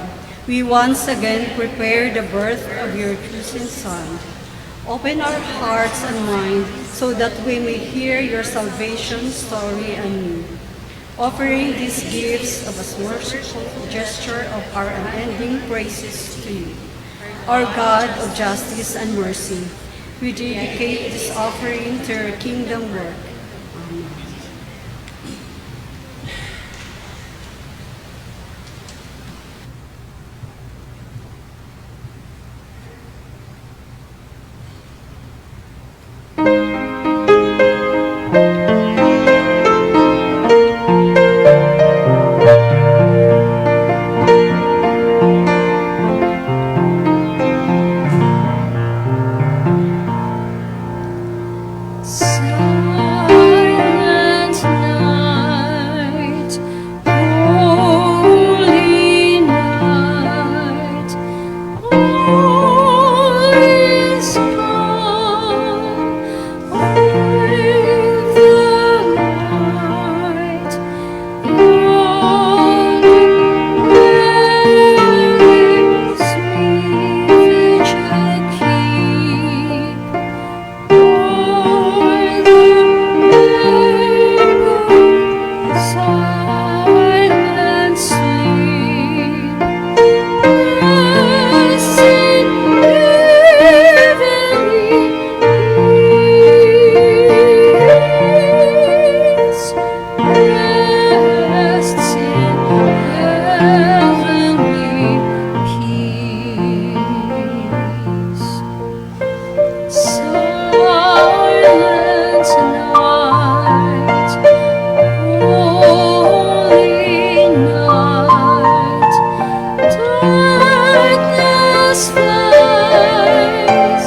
we once again prepare the birth of your chosen Son. Open our hearts and minds so that we may hear your salvation story anew. Offering these gifts of a merciful gesture of our unending praises to you, our God of justice and mercy, we dedicate this offering to your kingdom work. Amen. Silent night, holy night, all is calm. With the light, young Mary's me vigil keep. Silent sleep, rest in heavenly peace, rests in heavenly peace. Silent night, holy night, darkness flies,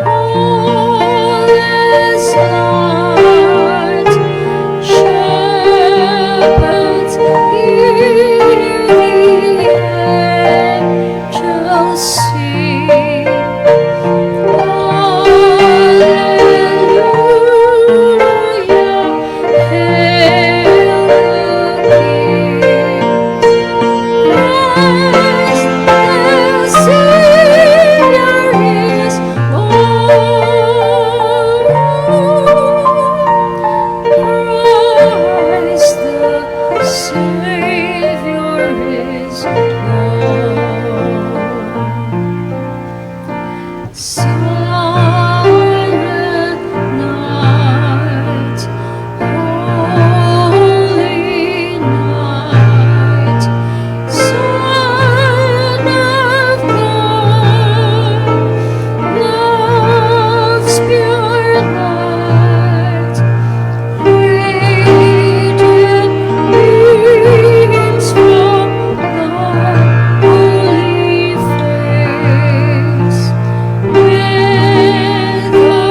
all is light. Shepherds hear the angels sing. Savior is born. Silent night, holy night, Son of God, love's pure light, radiant beams from thy holy face. With the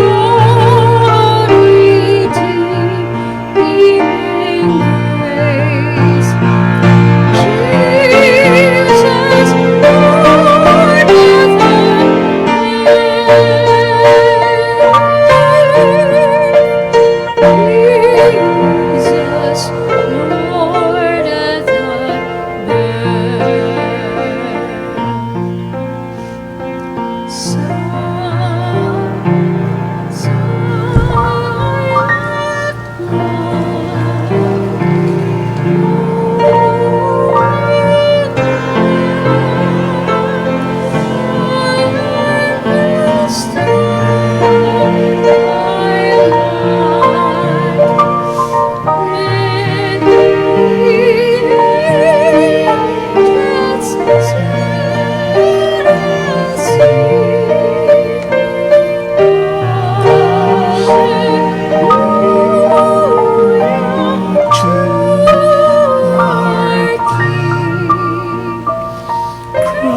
dawn redeeming grace, Jesus, Lord of Jesus, Lord at the birth.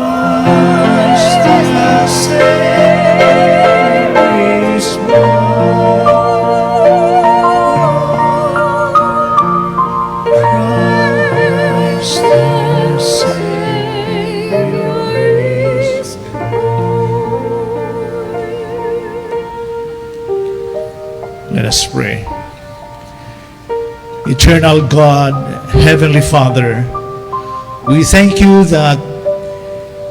Christ the Savior is born. Christ the Savior is born. Let us pray. Eternal God, Heavenly Father, We thank you that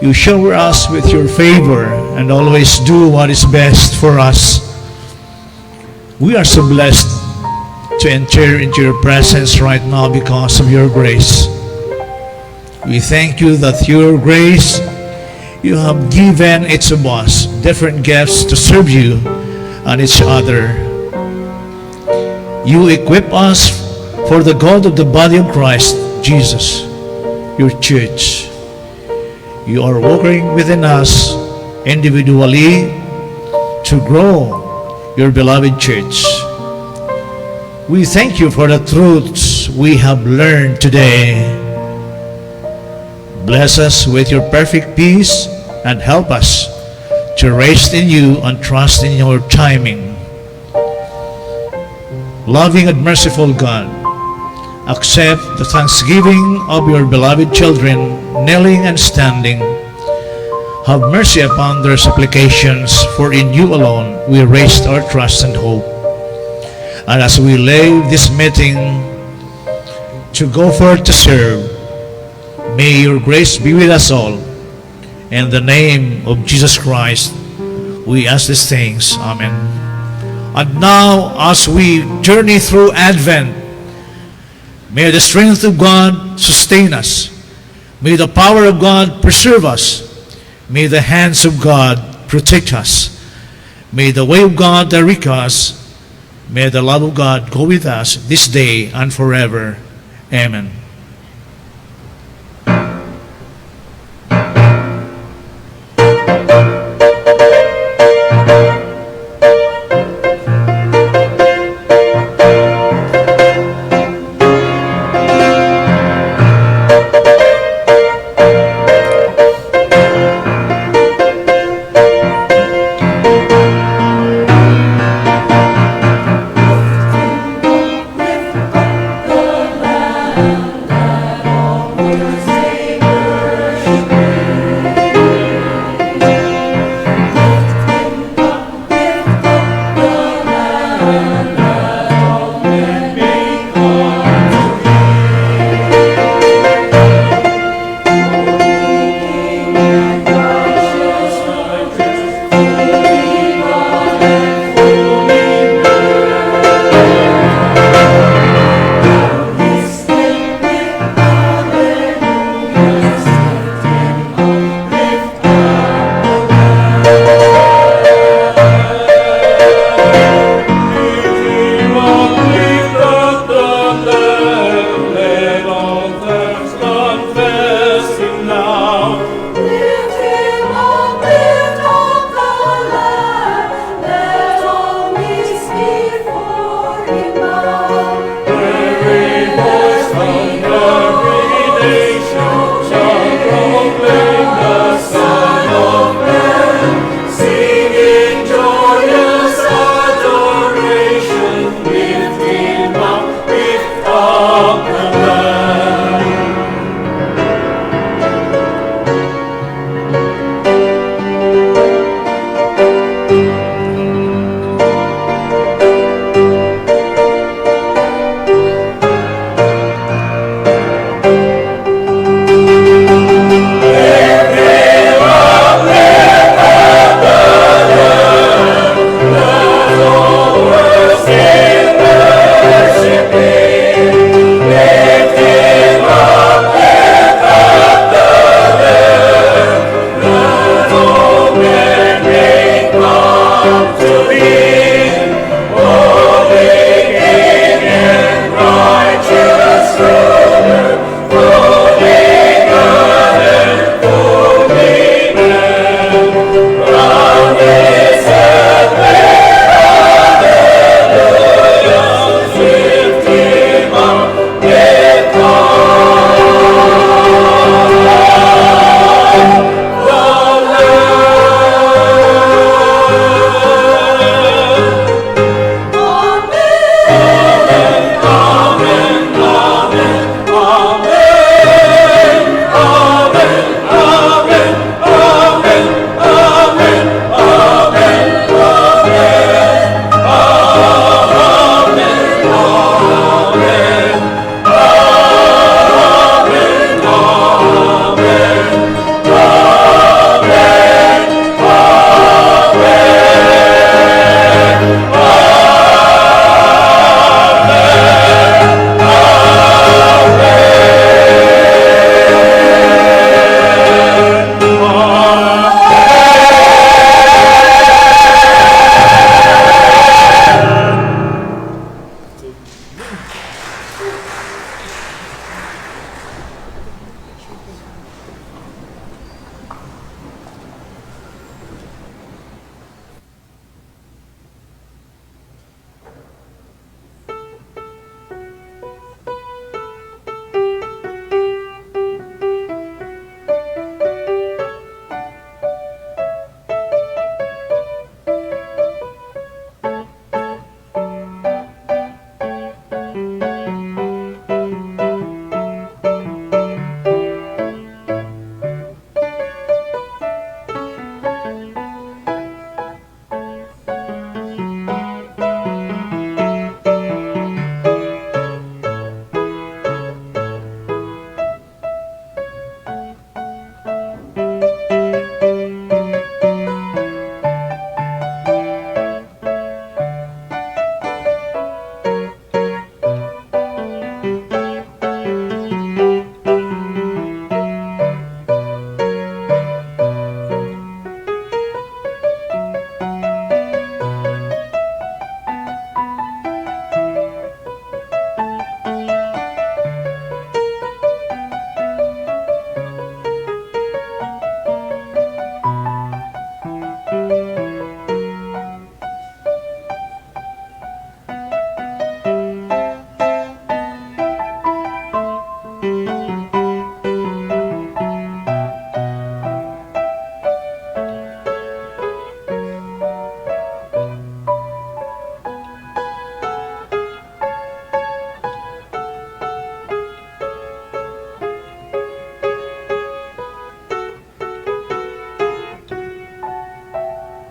you shower us with your favor and always do what is best for us. We are so blessed to enter into your presence right now because of your grace. We thank you that your grace, you have given each of us different gifts to serve you and each other. You equip us for the good of the body of Christ Jesus, your church. You are working within us individually to grow your beloved church. We thank you for the truths we have learned today. Bless us with your perfect peace and help us to rest in you and trust in your timing. Loving and merciful God, accept the thanksgiving of your beloved children kneeling and standing. Have mercy upon their supplications, for in you alone we raise our trust and hope. And as we leave this meeting to go forth to serve, may your grace be with us all. In the name of Jesus Christ, we ask these things. Amen. And now, as we journey through Advent, may the strength of God sustain us. May the power of God preserve us. May the hands of God protect us. May the way of God direct us. May the love of God go with us this day and forever. Amen.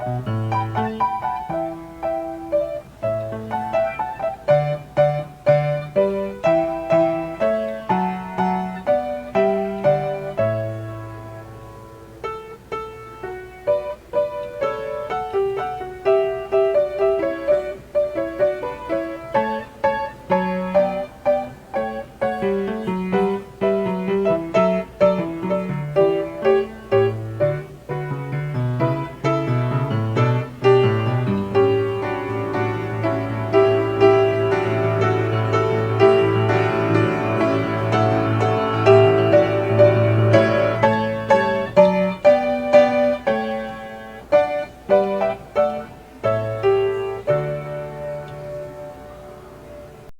Amen.